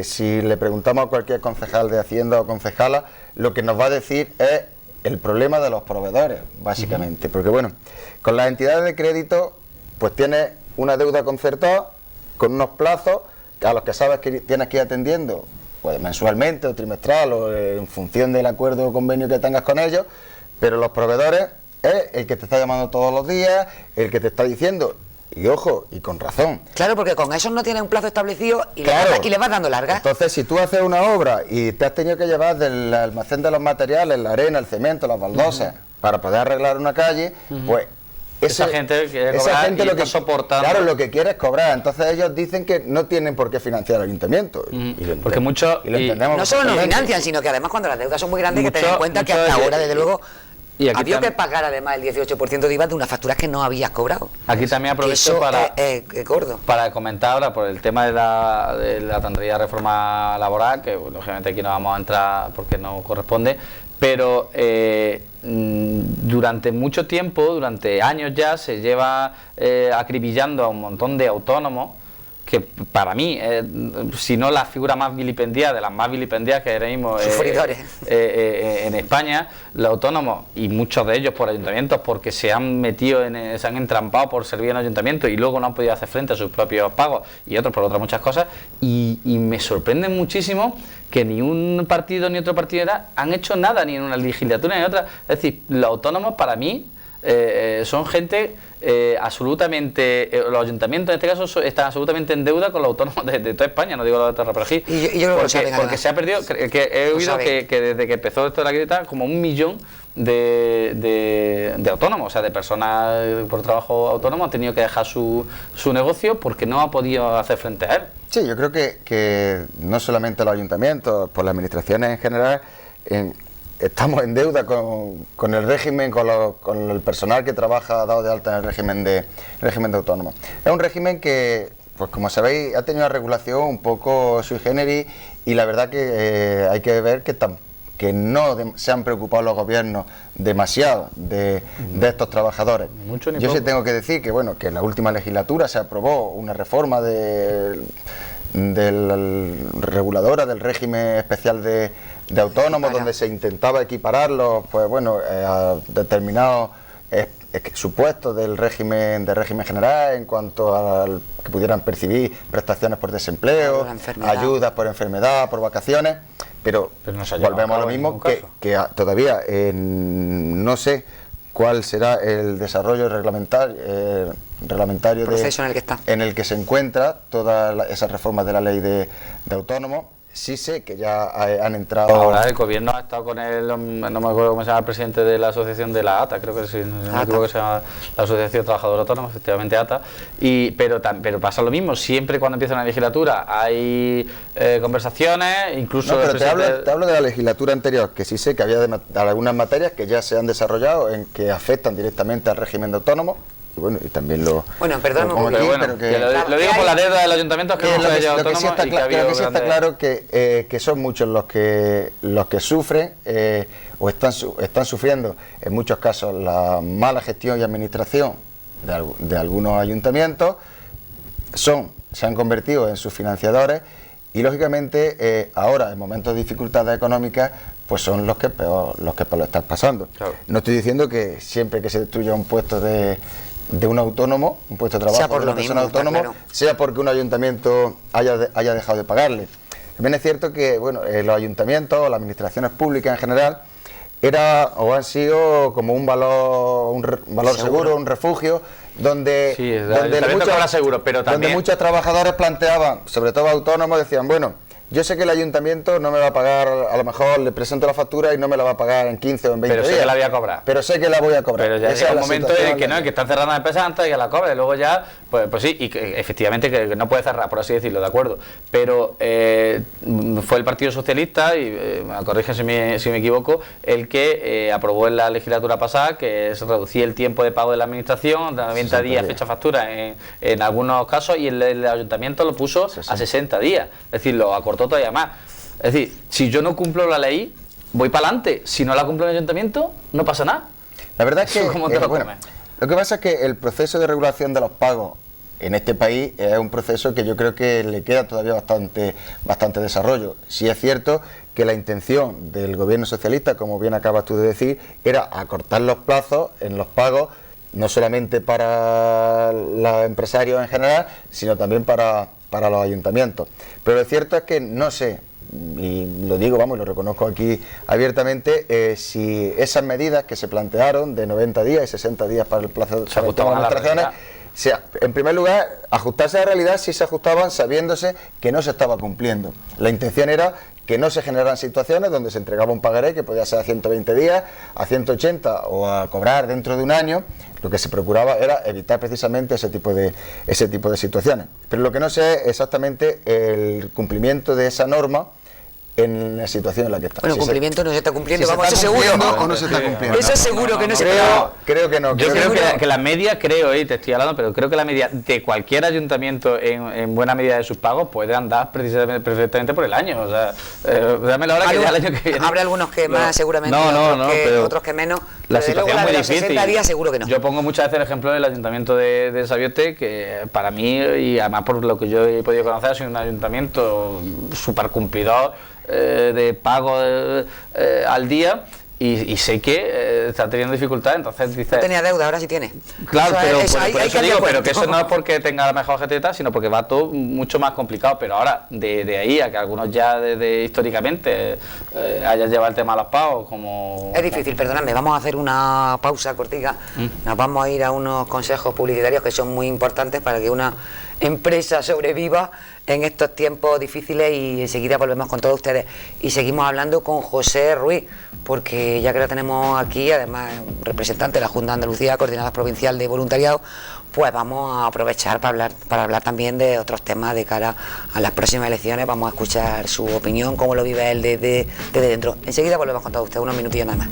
si le preguntamos a cualquier concejal de Hacienda o concejala, lo que nos va a decir es el problema de los proveedores, básicamente. Porque bueno, con las entidades de crédito, pues tienes una deuda concertada, con unos plazos a los que sabes que tienes que ir atendiendo pues mensualmente o trimestral o en función del acuerdo o convenio que tengas con ellos, pero los proveedores es el que te está llamando todos los días, el que te está diciendo, y ojo, y con razón. Claro, porque con esos no tiene un plazo establecido y, claro, le vas dando largas. Entonces, si tú haces una obra y te has tenido que llevar del almacén de los materiales, la arena, el cemento, las baldosas, para poder arreglar una calle, pues esa gente quiere cobrar y lo que soportando. Claro, lo que quiere es cobrar. Entonces ellos dicen que no tienen por qué financiar al ayuntamiento. Porque muchos... No solo no financian, sino que además cuando las deudas son muy grandes, hay que tener en cuenta que hasta ahora, desde luego, había que pagar además el 18% de IVA de unas facturas que no habías cobrado. Aquí también aprovecho gordo. para comentar ahora por el tema de la tan traída reforma laboral, que lógicamente aquí no vamos a entrar porque no corresponde, pero durante mucho tiempo, durante años ya, se lleva acribillando a un montón de autónomos que para mí, si no la figura más vilipendiada, de las más vilipendiadas que ahora mismo en España, los autónomos, y muchos de ellos por ayuntamientos, porque se han metido, se han entrampado por servir en ayuntamientos y luego no han podido hacer frente a sus propios pagos, y otros por otras muchas cosas, y me sorprende muchísimo que ni un partido ni otro partido han hecho nada, ni en una legislatura ni en otra. Es decir, los autónomos para mí son gente absolutamente, los ayuntamientos en este caso están absolutamente en deuda con los autónomos de toda España, no digo los de Terra, pero sí, porque se ha perdido, que he oído que desde que empezó esto de la grieta, como 1 millón de autónomos, o sea, de personas por trabajo autónomo han tenido que dejar su negocio porque no ha podido hacer frente a él. Sí, yo creo que no solamente los ayuntamientos, por las administraciones en general, estamos en deuda con el régimen, con el personal que trabaja dado de alta en el régimen de autónomos. Es un régimen que, pues como sabéis, ha tenido una regulación un poco sui generis, y la verdad que hay que ver que no se han preocupado los gobiernos demasiado de estos trabajadores. Yo sí tengo que decir que bueno, que en la última legislatura se aprobó una reforma de la reguladora del régimen especial de autónomos, donde se intentaba equipararlos, pues bueno, a determinados supuestos del régimen general, en cuanto a que pudieran percibir prestaciones por desempleo, ayudas por enfermedad, por vacaciones, pero no volvemos a lo mismo, que todavía no sé cuál será el desarrollo reglamentario proceso en el que se encuentra todas esas reformas de la ley de autónomos. Sí sé que ya han entrado... Ahora el gobierno ha estado con él, no me acuerdo cómo se llama el presidente de la asociación de la ATA, creo que sí, no me equivoco, que se llama la Asociación de Trabajadores Autónomos, efectivamente ATA, pero pasa lo mismo, siempre cuando empieza una legislatura hay conversaciones, incluso... No, pero te hablo de la legislatura anterior, que sí sé que había algunas materias que ya se han desarrollado en que afectan directamente al régimen de autónomos. Y bueno, y también lo digo por la deuda del ayuntamiento, que no se haya autónomos, sí está claro que son muchos los que sufren o están sufriendo en muchos casos la mala gestión y administración de algunos ayuntamientos, se han convertido en sus financiadores, y lógicamente ahora en momentos de dificultades económicas pues son los que peor lo están pasando. Claro. No estoy diciendo que siempre que se destruya un puesto de un autónomo, un puesto de trabajo de una persona autónoma, sea porque un ayuntamiento haya dejado de pagarle. También es cierto que bueno, los ayuntamientos o las administraciones públicas en general han sido como un valor seguro, un refugio, donde muchos trabajadores planteaban, sobre todo autónomos, decían, bueno, yo sé que el ayuntamiento no me va a pagar, a lo mejor le presento la factura y no me la va a pagar en 15 o en 20 días. Pero sé que la voy a cobrar. Pero sé que la voy a cobrar. Pero ya llega un momento en que no, que están cerrando la empresa antes de que la cobre, y luego ya, pues sí, y que efectivamente que no puede cerrar, por así decirlo, de acuerdo. Pero fue el Partido Socialista, y corrigen si me equivoco, el que aprobó en la legislatura pasada que es reducir el tiempo de pago de la administración de 90 días fecha factura en algunos casos, y el ayuntamiento lo puso a 60 días, es decir, lo acortó todavía más. Es decir, si yo no cumplo la ley, voy para adelante. Si no la cumple el ayuntamiento, no pasa nada. La verdad es que lo que pasa es que el proceso de regulación de los pagos en este país es un proceso que yo creo que le queda todavía bastante desarrollo. Sí es cierto que la intención del gobierno socialista, como bien acabas tú de decir, era acortar los plazos en los pagos, no solamente para los empresarios en general, sino también para los ayuntamientos. Pero lo cierto es que no sé, y lo digo, vamos, lo reconozco aquí abiertamente, si esas medidas que se plantearon de 90 días y 60 días para el plazo de administraciones, en primer lugar, ajustarse a la realidad si se ajustaban sabiéndose que no se estaba cumpliendo. La intención era que no se generaran situaciones donde se entregaba un pagaré que podía ser a 120 días, a 180 o a cobrar dentro de un año. Lo que se procuraba era evitar precisamente ese tipo de situaciones. Pero lo que no sé es exactamente el cumplimiento de esa norma en la situación en la que está. Bueno, el cumplimiento no se está cumpliendo, vamos, eso seguro. ¿O no se está cumpliendo? Eso seguro que no se está. Creo que no. Yo creo que la media, te estoy hablando, pero creo que la media de cualquier ayuntamiento en buena medida de sus pagos puede andar precisamente perfectamente por el año. O sea, dame la hora que ya el año que viene. Habrá algunos que más, seguramente, otros que menos. La situación es muy difícil. 60 días seguro que no. Yo pongo muchas veces el ejemplo del ayuntamiento de Sabiote, que para mí, y además por lo que yo he podido conocer, ha sido un ayuntamiento súper cumplidor de pago al día, y sé que está teniendo dificultades, entonces dice... No tenía deuda, ahora sí tiene. Claro, pero que eso no es porque tenga la mejor GTT, sino porque va todo mucho más complicado. Pero ahora, de ahí a que algunos ya históricamente hayan llevado el tema a los pagos, como... Es difícil, perdonadme, vamos a hacer una pausa cortica, nos vamos a ir a unos consejos publicitarios que son muy importantes para que una empresa sobreviva en estos tiempos difíciles, y enseguida volvemos con todos ustedes y seguimos hablando con José Ruiz, porque ya que lo tenemos aquí, además un representante de la Junta de Andalucía, Coordinadora Provincial de Voluntariado, pues vamos a aprovechar para hablar también de otros temas de cara a las próximas elecciones. Vamos a escuchar su opinión, cómo lo vive él desde dentro. Enseguida volvemos con todos ustedes, unos minutillos nada más.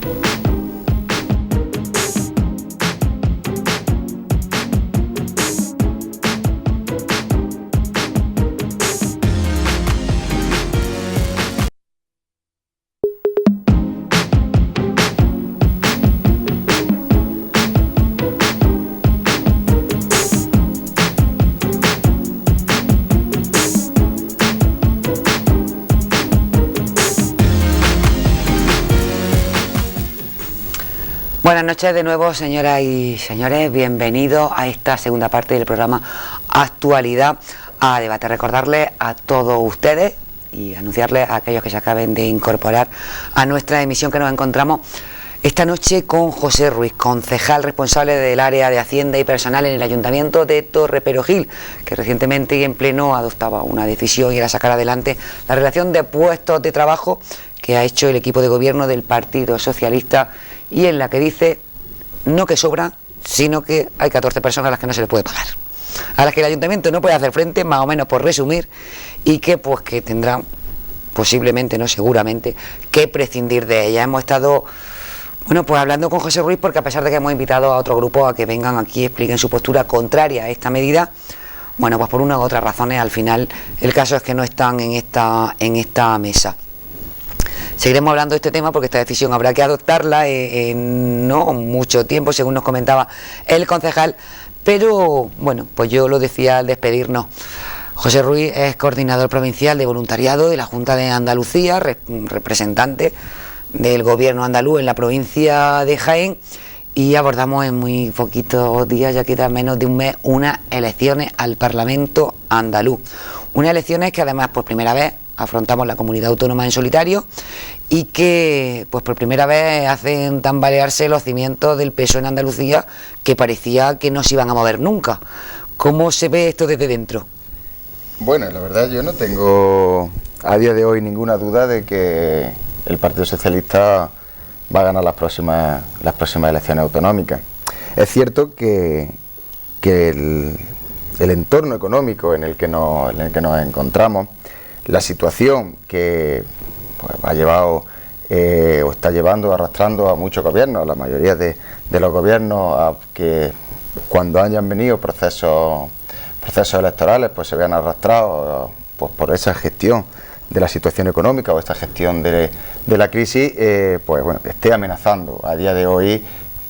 Buenas noches de nuevo, señoras y señores, bienvenidos a esta segunda parte del programa Actualidad a Debate. Recordarles a todos ustedes y anunciarles a aquellos que se acaben de incorporar a nuestra emisión que nos encontramos esta noche con José Ruiz, concejal responsable del área de Hacienda y Personal en el Ayuntamiento de Torreperogil, que recientemente y en pleno adoptaba una decisión y era sacar adelante la relación de puestos de trabajo que ha hecho el equipo de gobierno del Partido Socialista, y en la que dice no que sobran, sino que hay 14 personas a las que no se les puede pagar, a las que el ayuntamiento no puede hacer frente, más o menos por resumir, y que pues que tendrán posiblemente, no seguramente, que prescindir de ellas. Hemos estado pues hablando con José Ruiz, porque a pesar de que hemos invitado a otro grupo a que vengan aquí y expliquen su postura contraria a esta medida, pues por unas u otras razones al final el caso es que no están en esta mesa. Seguiremos hablando de este tema porque esta decisión habrá que adoptarla en no mucho tiempo, según nos comentaba el concejal, pero pues yo lo decía al despedirnos. José Ruiz es coordinador provincial de voluntariado de la Junta de Andalucía, representante del gobierno andaluz en la provincia de Jaén, y abordamos en muy poquitos días, ya queda menos de un mes, unas elecciones al Parlamento andaluz. Unas elecciones que además por primera vez afrontamos la comunidad autónoma en solitario, y que por primera vez hacen tambalearse los cimientos del PSOE en Andalucía, que parecía que no se iban a mover nunca. ¿Cómo se ve esto desde dentro? Bueno, la verdad yo no tengo a día de hoy ninguna duda de que el Partido Socialista va a ganar las próximas elecciones autonómicas. Es cierto que el entorno económico en el que nos encontramos, la situación que ha llevado o está llevando, arrastrando a muchos gobiernos, la mayoría de los gobiernos, a que cuando hayan venido procesos electorales pues se vean arrastrados por esa gestión de la situación económica o esta gestión de la crisis, esté amenazando a día de hoy,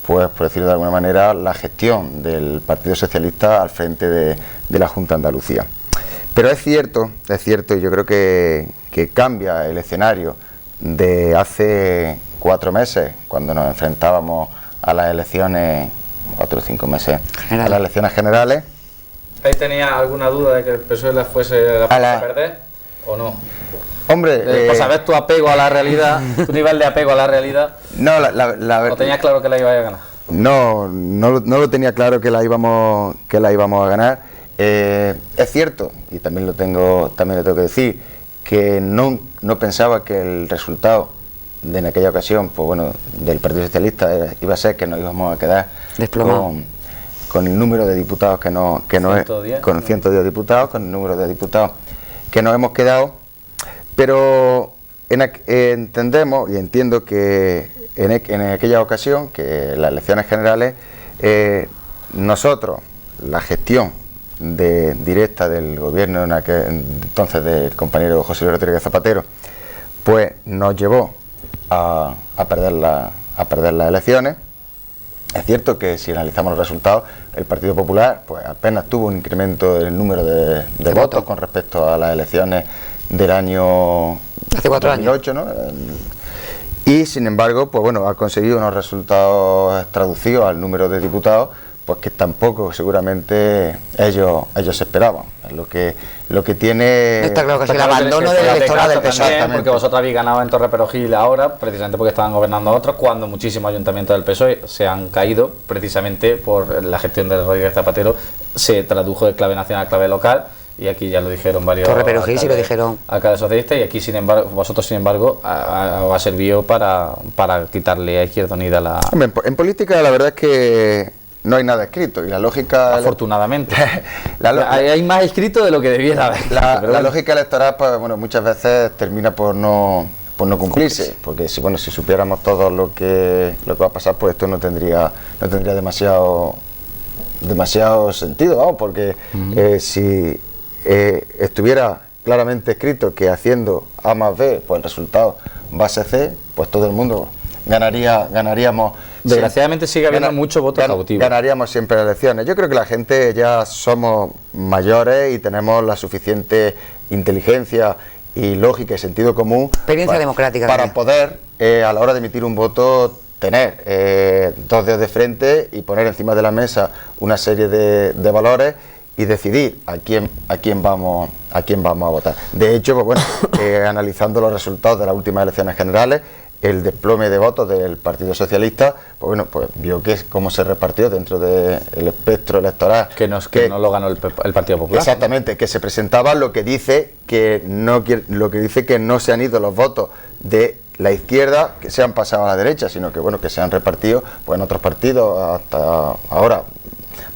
pues por decirlo de alguna manera, la gestión del Partido Socialista al frente de la Junta de Andalucía. Pero es cierto, y yo creo que cambia el escenario de hace 4 meses, cuando nos enfrentábamos a las elecciones, 4 o 5 meses, a las elecciones generales. ¿Ahí tenía alguna duda de que el PSOE la fuese a perder o no? Hombre, por saber tu apego a la realidad, tu nivel de apego a la realidad. No, ¿O tenías claro que la ibas a ganar? No lo tenía claro que la íbamos a ganar. Es cierto, y también lo tengo que decir, que no pensaba que el resultado de en aquella ocasión, pues bueno, del Partido Socialista iba a ser que nos íbamos a quedar con el número de diputados con 110 diputados, con el número de diputados que nos hemos quedado, pero entendemos y entiendo que en aquella ocasión, que las elecciones generales, nosotros, la gestión directa del gobierno entonces del compañero José Luis Rodríguez Zapatero, pues nos llevó a perder las elecciones. Es cierto que si analizamos los resultados, el Partido Popular pues apenas tuvo un incremento del número de votos con respecto a las elecciones del año hace 4 2008, años, ¿no? Y sin embargo, pues bueno, ha conseguido unos resultados traducidos al número de diputados, pues que tampoco seguramente ellos esperaban. Lo que tiene... Está claro que es el abandono del electorado del PSOE. Porque vosotros habéis ganado en Torreperogil ahora, precisamente porque estaban gobernando otros, cuando muchísimos ayuntamientos del PSOE se han caído, precisamente por la gestión de Rodríguez Zapatero, se tradujo de clave nacional a clave local, y aquí ya lo dijeron varios Torreperogil, sí lo dijeron. Alcaldes socialistas, y aquí, sin embargo, vosotros, sin embargo, ha servido para quitarle a Izquierda Unida la... Hombre, en política la verdad es que no hay nada escrito, y la lógica... Afortunadamente. Hay más escrito de lo que debiera haber. La lógica electoral, pues, bueno, muchas veces termina por no cumplirse, porque si supiéramos todo lo que va a pasar, pues esto no tendría demasiado sentido, vamos, porque si estuviera claramente escrito que haciendo A más B, pues el resultado va a ser C, pues todo el mundo ganaríamos. Desgraciadamente sigue habiendo muchos votos cautivos. Ganaríamos siempre las elecciones. Yo creo que la gente ya somos mayores y tenemos la suficiente inteligencia y lógica y sentido común, experiencia democrática para poder, a la hora de emitir un voto, tener 2 dedos de frente y poner encima de la mesa una serie de valores y decidir a quién vamos a votar. De hecho, pues bueno, analizando los resultados de las últimas elecciones generales, el desplome de votos del Partido Socialista, pues bueno, pues vio que cómo se repartió dentro del espectro electoral. Que no lo ganó el Partido Popular. Exactamente, que se presentaba lo que dice que no se han ido los votos de la izquierda, que se han pasado a la derecha, sino que bueno, que se han repartido pues en otros partidos hasta ahora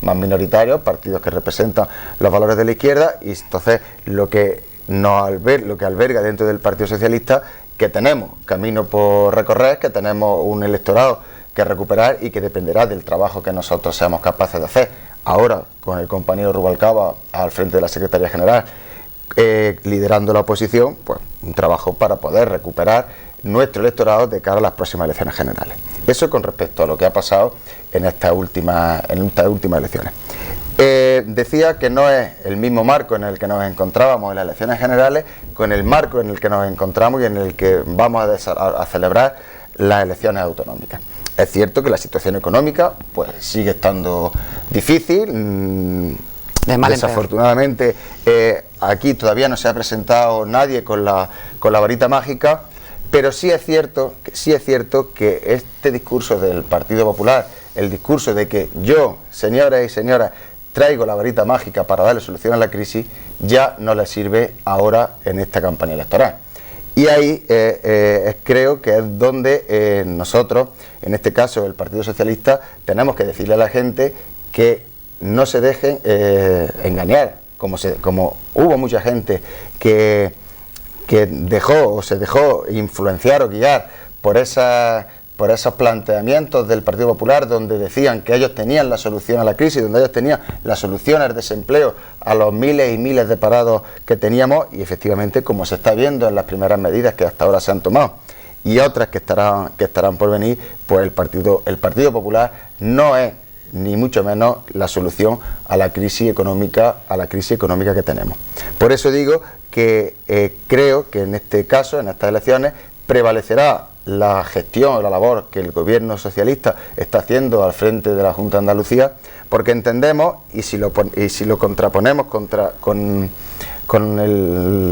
más minoritarios, partidos que representan los valores de la izquierda, y entonces lo que alberga dentro del Partido Socialista, que tenemos camino por recorrer, que tenemos un electorado que recuperar y que dependerá del trabajo que nosotros seamos capaces de hacer. Ahora, con el compañero Rubalcaba al frente de la Secretaría General, liderando la oposición, pues un trabajo para poder recuperar nuestro electorado de cara a las próximas elecciones generales. Eso con respecto a lo que ha pasado en estas últimas elecciones. Decía que no es el mismo marco en el que nos encontrábamos en las elecciones generales con el marco en el que nos encontramos y en el que vamos a celebrar las elecciones autonómicas. Es cierto que la situación económica pues sigue estando difícil. Desafortunadamente aquí todavía no se ha presentado nadie con la varita mágica, pero sí es cierto que este discurso del Partido Popular, el discurso de que yo, señores y señoras, traigo la varita mágica para darle solución a la crisis, ya no le sirve ahora en esta campaña electoral. Y ahí creo que es donde nosotros, en este caso el Partido Socialista, tenemos que decirle a la gente que no se dejen engañar, como hubo mucha gente que se dejó influenciar o guiar por esos planteamientos del Partido Popular, donde decían que ellos tenían la solución a la crisis, donde ellos tenían la solución al desempleo, a los miles y miles de parados que teníamos, y efectivamente, como se está viendo en las primeras medidas que hasta ahora se han tomado y otras que estarán por venir, pues el Partido Popular no es ni mucho menos la solución a la crisis económica que tenemos. Por eso digo que creo que en este caso, en estas elecciones, prevalecerá la gestión, la labor que el gobierno socialista está haciendo al frente de la Junta de Andalucía, porque entendemos, y si lo contraponemos con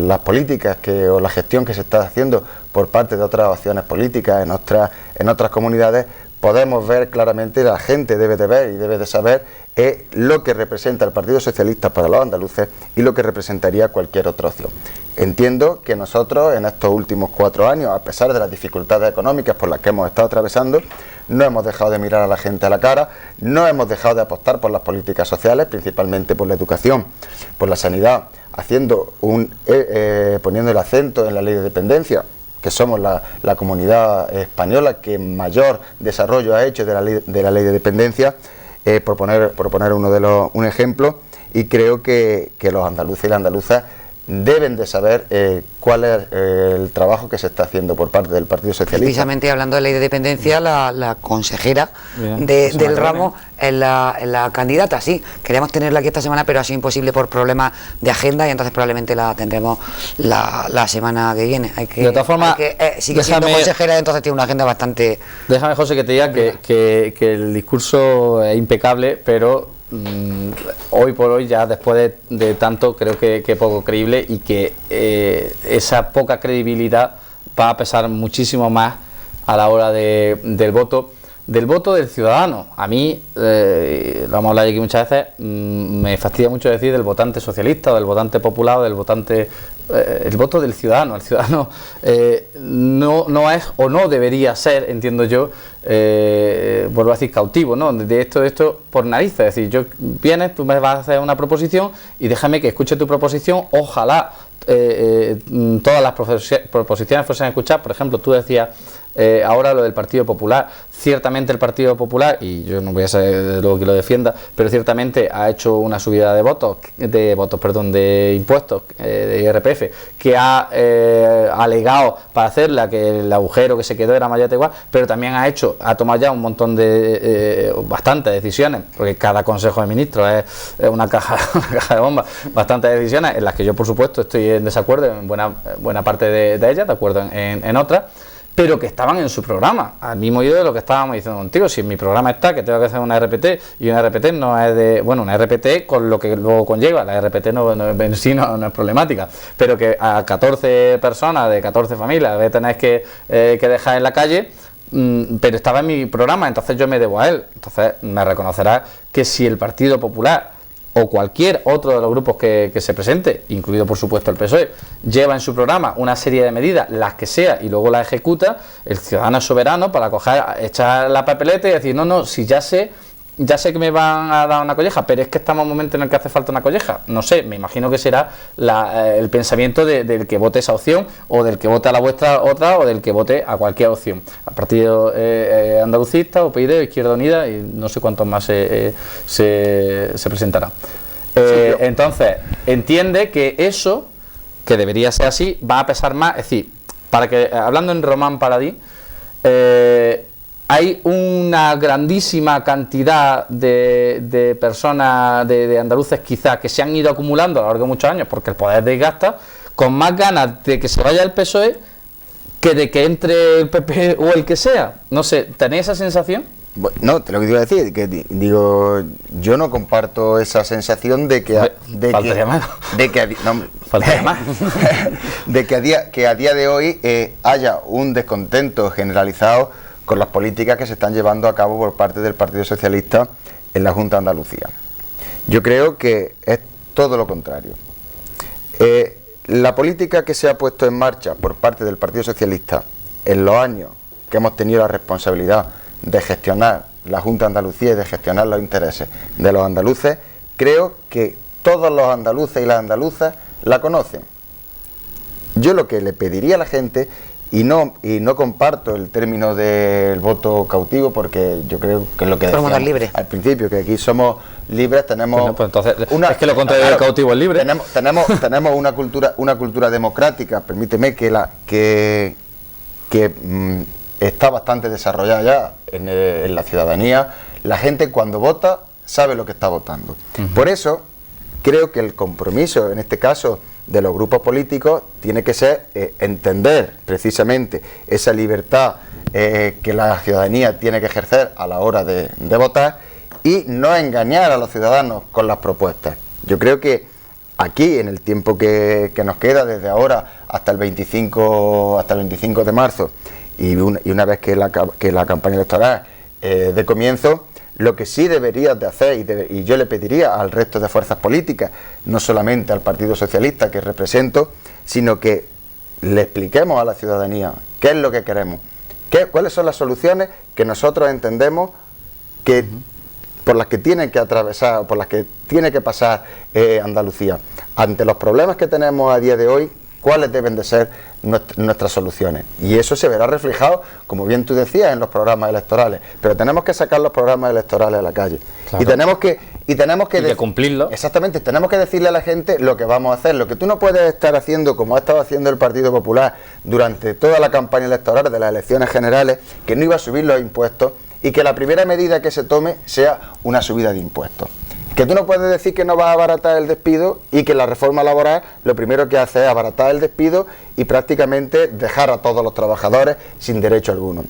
las políticas o la gestión que se está haciendo por parte de otras opciones políticas en otras comunidades, podemos ver claramente, la gente debe de ver y debe de saber lo que representa el Partido Socialista para los andaluces y lo que representaría cualquier otra opción. Entiendo que nosotros en estos últimos 4 años, a pesar de las dificultades económicas por las que hemos estado atravesando, no hemos dejado de mirar a la gente a la cara, no hemos dejado de apostar por las políticas sociales, principalmente por la educación, por la sanidad, poniendo el acento en la ley de dependencia, que somos la comunidad española que mayor desarrollo ha hecho de la ley de dependencia, por poner un ejemplo, y creo que los andaluces y las andaluzas deben de saber cuál es el trabajo que se está haciendo por parte del Partido Socialista. Precisamente hablando de ley de dependencia, la consejera del ramo es la candidata, sí. Queríamos tenerla aquí esta semana, pero ha sido imposible por problemas de agenda, y entonces probablemente la tendremos la semana que viene. De todas formas, sigue siendo consejera, entonces tiene una agenda bastante... Déjame, José, que te diga que el discurso es impecable, pero hoy por hoy, ya después de tanto, creo que poco creíble, y que esa poca credibilidad va a pesar muchísimo más a la hora del voto del ciudadano. A mí, lo vamos a hablar aquí muchas veces, me fastidia mucho decir del votante socialista o del votante popular o del votante... el voto del ciudadano. El ciudadano no es o no debería ser, entiendo yo, vuelvo a decir, cautivo, ¿no? De esto por narices. Es decir, vienes, tú me vas a hacer una proposición y déjame que escuche tu proposición. Ojalá todas las proposiciones fuesen a escuchar. Por ejemplo, tú decías ahora lo del Partido Popular. Ciertamente el Partido Popular, y yo no voy a ser luego que lo defienda, pero ciertamente ha hecho una subida de impuestos, de IRPF, que ha alegado para hacerla que el agujero que se quedó era mayor igual, pero también ha tomado ya un montón de bastantes decisiones, porque cada Consejo de Ministros es una caja de bombas, bastantes decisiones en las que yo, por supuesto, estoy en desacuerdo en buena parte de ellas, de acuerdo en otras, pero que estaban en su programa, al mismo oído de lo que estábamos diciendo contigo. Si en mi programa está que tengo que hacer una RPT, y una RPT no es una RPT con lo que luego conlleva, la RPT en sí no es problemática, pero que a 14 personas de 14 familias voy a tener que dejar en la calle, pero estaba en mi programa, entonces yo me debo a él. Entonces me reconocerá que si el Partido Popular o cualquier otro de los grupos que se presente, incluido por supuesto el PSOE, lleva en su programa una serie de medidas, las que sea, y luego las ejecuta, el ciudadano es soberano para echar la papeleta y decir, no, si ya sé que me van a dar una colleja, pero es que estamos en un momento en el que hace falta una colleja. No sé, me imagino que será el pensamiento del que vote esa opción, o del que vote a la vuestra otra, o del que vote a cualquier opción. Al Partido Andalucista, UPyD, Izquierda Unida, y no sé cuántos más se presentarán. Entonces, entiende que eso, que debería ser así, va a pesar más. Es decir, hablando en Román Paladí, hay una grandísima cantidad de personas, de andaluces quizás, que se han ido acumulando a lo largo de muchos años, porque el poder desgasta, con más ganas de que se vaya el PSOE que de que entre el PP o el que sea. No sé, ¿tenéis esa sensación? No, te lo que te iba a decir, que digo, yo no comparto esa sensación de que a día de hoy haya un descontento generalizado con las políticas que se están llevando a cabo por parte del Partido Socialista en la Junta de Andalucía. Yo creo que es todo lo contrario. La política que se ha puesto en marcha por parte del Partido Socialista en los años que hemos tenido la responsabilidad de gestionar la Junta de Andalucía y de gestionar los intereses de los andaluces, creo que todos los andaluces y las andaluzas la conocen. Yo lo que le pediría a la gente, y no comparto el término del voto cautivo, porque yo creo que es lo que decíamos al principio, que aquí somos libres, tenemos... Bueno, pues entonces, es que lo contrario del cautivo es libre. Tenemos una cultura democrática, permíteme, que está bastante desarrollada ya en la ciudadanía. La gente cuando vota sabe lo que está votando. Por eso creo que el compromiso, en este caso de los grupos políticos tiene que ser entender precisamente esa libertad que la ciudadanía tiene que ejercer a la hora de votar y no engañar a los ciudadanos con las propuestas. Yo creo que aquí, en el tiempo que nos queda, desde ahora hasta el 25 de marzo, y una vez que la campaña electoral de comienzo, lo que sí deberías de hacer, y yo le pediría al resto de fuerzas políticas, no solamente al Partido Socialista que represento, sino que le expliquemos a la ciudadanía qué es lo que queremos, cuáles son las soluciones que nosotros entendemos que por las que tienen que atravesar, por las que tiene que pasar Andalucía. Ante los problemas que tenemos a día de hoy, cuáles deben de ser nuestras soluciones. Y eso se verá reflejado, como bien tú decías, en los programas electorales. Pero tenemos que sacar los programas electorales a la calle. Claro. Y tenemos que cumplirlo. Exactamente, tenemos que decirle a la gente lo que vamos a hacer. Lo que tú no puedes estar haciendo, como ha estado haciendo el Partido Popular durante toda la campaña electoral de las elecciones generales, que no iba a subir los impuestos, y que la primera medida que se tome sea una subida de impuestos. Que tú no puedes decir que no vas a abaratar el despido y que la reforma laboral lo primero que hace es abaratar el despido y prácticamente dejar a todos los trabajadores sin derecho alguno.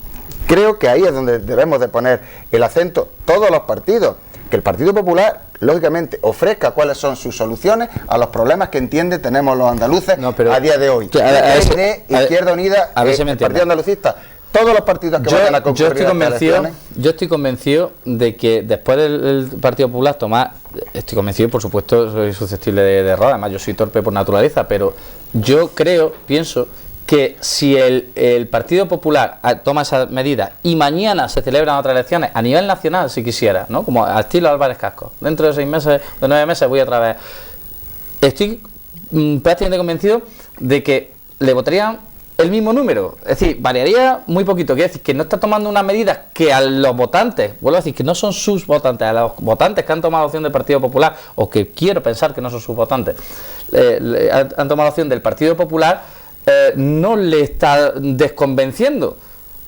Creo que ahí es donde debemos de poner el acento todos los partidos, que el Partido Popular, lógicamente, ofrezca cuáles son sus soluciones a los problemas que entiende tenemos los andaluces a día de hoy. Izquierda Unida, el Partido Andalucista, todos los partidos que vayan a concurrir a estas elecciones. Yo estoy convencido de que después del Partido Popular estoy convencido, por supuesto, soy susceptible de error, además yo soy torpe por naturaleza, pero yo pienso que si el Partido Popular toma esas medidas y mañana se celebran otras elecciones a nivel nacional, si quisiera, ¿no? Como al estilo Álvarez Cascos, dentro de 6 meses, de 9 meses voy otra vez, estoy prácticamente convencido de que le votarían el mismo número, es decir, variaría muy poquito. Quiere decir que no está tomando unas medidas que a los votantes, vuelvo a decir que no son sus votantes, a los votantes que han tomado opción del Partido Popular, o que quiero pensar que no son sus votantes, han tomado opción del Partido Popular, no le está desconvenciendo.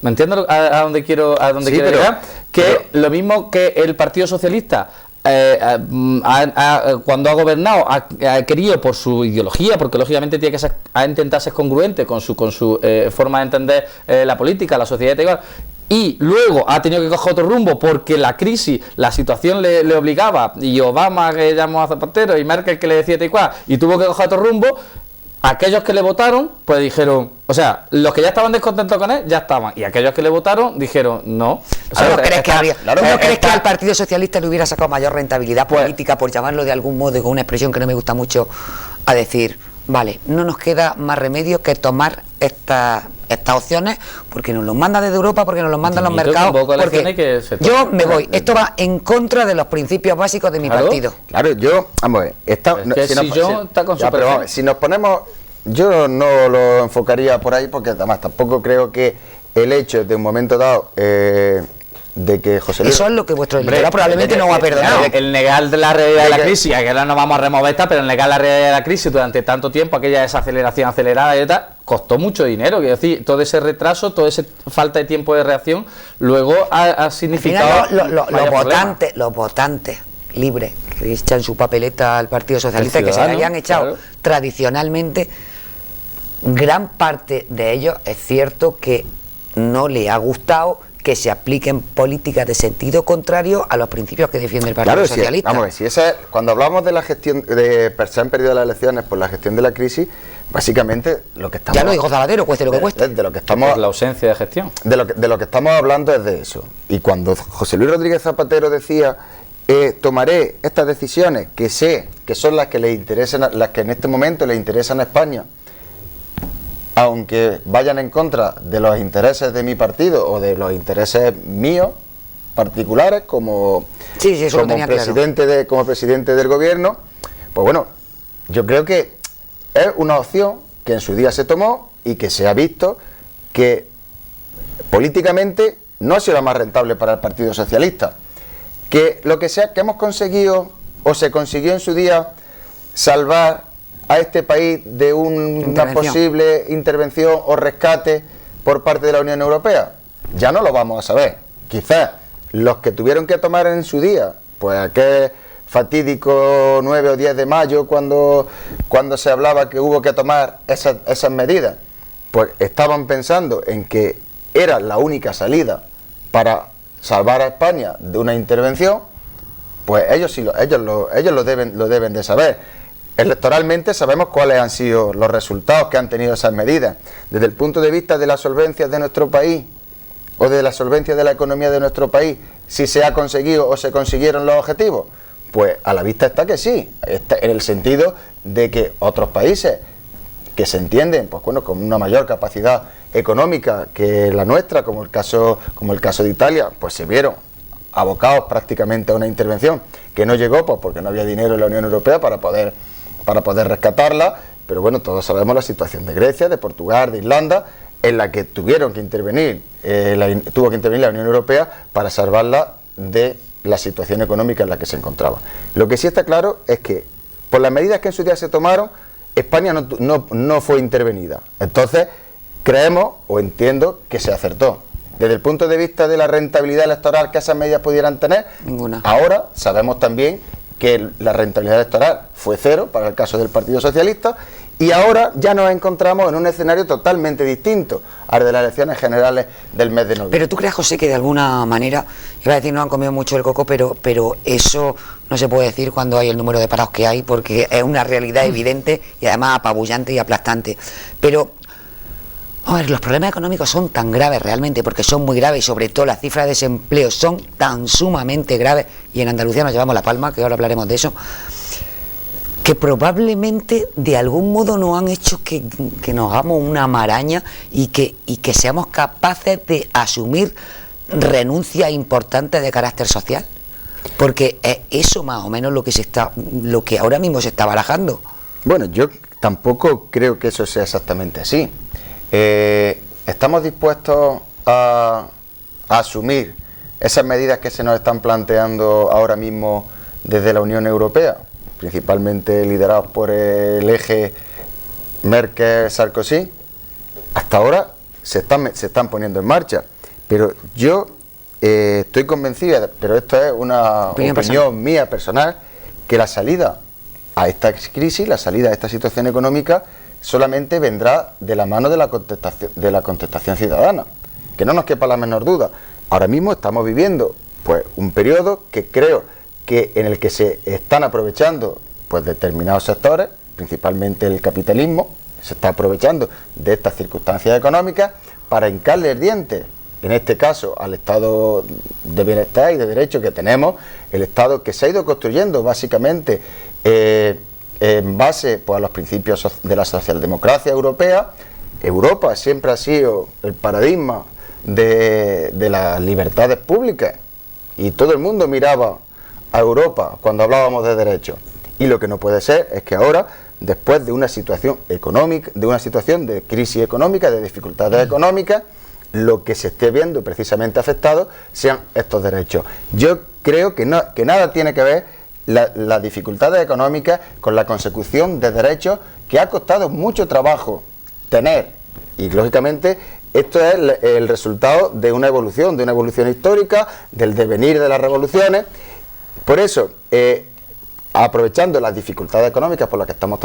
¿Me entiendes a dónde quiero llegar? Que lo mismo que el Partido Socialista cuando ha gobernado ha querido, por su ideología, porque lógicamente tiene que intentar ser congruente con su forma de entender la política, la sociedad igual, y luego ha tenido que coger otro rumbo porque la crisis, la situación le obligaba, y Obama que llamó a Zapatero y Merkel que le decía igual, y tuvo que coger otro rumbo. Aquellos que le votaron, pues dijeron, o sea, los que ya estaban descontentos con él, ya estaban. Y aquellos que le votaron, dijeron, no. O sea, ¿no crees que al Partido Socialista le hubiera sacado mayor rentabilidad política, por llamarlo de algún modo, con una expresión que no me gusta mucho, a decir, vale, no nos queda más remedio que tomar estas opciones, porque nos los manda desde Europa, porque nos los mandan los mercados, porque yo me voy. Esto va en contra de los principios básicos de mi partido. Claro, vamos a ver, si nos ponemos, yo no lo enfocaría por ahí, porque además tampoco creo que el hecho de un momento dado de que José Luis... Eso es lo que vuestro electorado probablemente no va a perdonar. El negar la realidad de la crisis, que ahora no vamos a remover esta, pero el negar la realidad de la crisis durante tanto tiempo, aquella desaceleración acelerada y tal, costó mucho dinero. Quiero decir, todo ese retraso, toda esa falta de tiempo de reacción, luego ha significado... Los votantes libres que echan su papeleta al Partido Socialista, que se le habían echado tradicionalmente, gran parte de ellos es cierto que no le ha gustado que se apliquen políticas de sentido contrario a los principios que defiende el Partido Socialista. Vamos a ver, cuando hablamos de la gestión, se han perdido las elecciones por la gestión de la crisis, básicamente lo que estamos... Ya lo dijo Zapatero, cueste lo que cueste. De lo que estamos, por la ausencia de gestión. De lo que estamos hablando es de eso. Y cuando José Luis Rodríguez Zapatero decía, tomaré estas decisiones que sé que son las que le interesan, las que en este momento le interesan a España, aunque vayan en contra de los intereses de mi partido o de los intereses míos particulares como presidente del gobierno, pues bueno, yo creo que es una opción que en su día se tomó y que se ha visto que políticamente no ha sido la más rentable para el Partido Socialista. Que lo que sea que hemos conseguido o se consiguió en su día salvar a este país de una posible intervención o rescate por parte de la Unión Europea, ya no lo vamos a saber. Quizás los que tuvieron que tomar en su día, pues aquel fatídico 9 o 10 de mayo, cuando se hablaba que hubo que tomar esas medidas, pues estaban pensando en que era la única salida para salvar a España de una intervención, pues ellos lo deben de saber. Electoralmente sabemos cuáles han sido los resultados que han tenido esas medidas. Desde el punto de vista de la solvencia de nuestro país o de la solvencia de la economía de nuestro país, si se ha conseguido o se consiguieron los objetivos, pues a la vista está que sí, en el sentido de que otros países que se entienden, pues bueno, con una mayor capacidad económica que la nuestra, como el caso de Italia, pues se vieron abocados prácticamente a una intervención que no llegó, pues porque no había dinero en la Unión Europea para poder rescatarla. Pero bueno, todos sabemos la situación de Grecia, de Portugal, de Irlanda, en la que tuvo que intervenir la Unión Europea para salvarla de la situación económica en la que se encontraba. Lo que sí está claro es que por las medidas que en su día se tomaron, España no fue intervenida. Entonces creemos o entiendo que se acertó. Desde el punto de vista de la rentabilidad electoral que esas medidas pudieran tener, ninguna. Ahora sabemos también que la rentabilidad electoral fue cero para el caso del Partido Socialista, y ahora ya nos encontramos en un escenario totalmente distinto al de las elecciones generales del mes de noviembre. Pero tú crees, José, que de alguna manera, iba a decir no han comido mucho el coco, pero eso no se puede decir cuando hay el número de parados que hay, porque es una realidad evidente y además apabullante y aplastante. Pero a ver, los problemas económicos son tan graves realmente, porque son muy graves, y sobre todo las cifras de desempleo son tan sumamente graves, y en Andalucía nos llevamos la palma, que ahora hablaremos de eso, que probablemente de algún modo nos han hecho que nos hagamos una maraña y que seamos capaces de asumir renuncias importantes de carácter social, porque es eso más o menos lo que ahora mismo se está barajando. Bueno, yo tampoco creo que eso sea exactamente así. ¿Estamos dispuestos a asumir esas medidas que se nos están planteando ahora mismo desde la Unión Europea, principalmente liderados por el eje Merkel-Sarkozy? Hasta ahora se están poniendo en marcha, pero yo estoy convencida, pero esto es una opinión mía personal, que la salida a esta crisis, la salida a esta situación económica, solamente vendrá de la mano de la contestación ciudadana, que no nos quepa la menor duda. Ahora mismo estamos viviendo pues un periodo que creo que en el que se están aprovechando pues determinados sectores, principalmente el capitalismo, se está aprovechando de estas circunstancias económicas para hincarle el diente, en este caso al Estado de bienestar y de derecho que tenemos, el Estado que se ha ido construyendo básicamente en base pues, a los principios de la socialdemocracia europea. Europa siempre ha sido el paradigma de las libertades públicas, y todo el mundo miraba a Europa cuando hablábamos de derechos. Y lo que no puede ser es que ahora, después de una situación económica, de una situación de crisis económica, de dificultades económicas, lo que se esté viendo precisamente afectado sean estos derechos. Yo creo que nada tiene que ver las dificultades económicas con la consecución de derechos que ha costado mucho trabajo tener, y lógicamente esto es el resultado de una evolución histórica, del devenir de las revoluciones. Por eso, aprovechando las dificultades económicas por las que estamos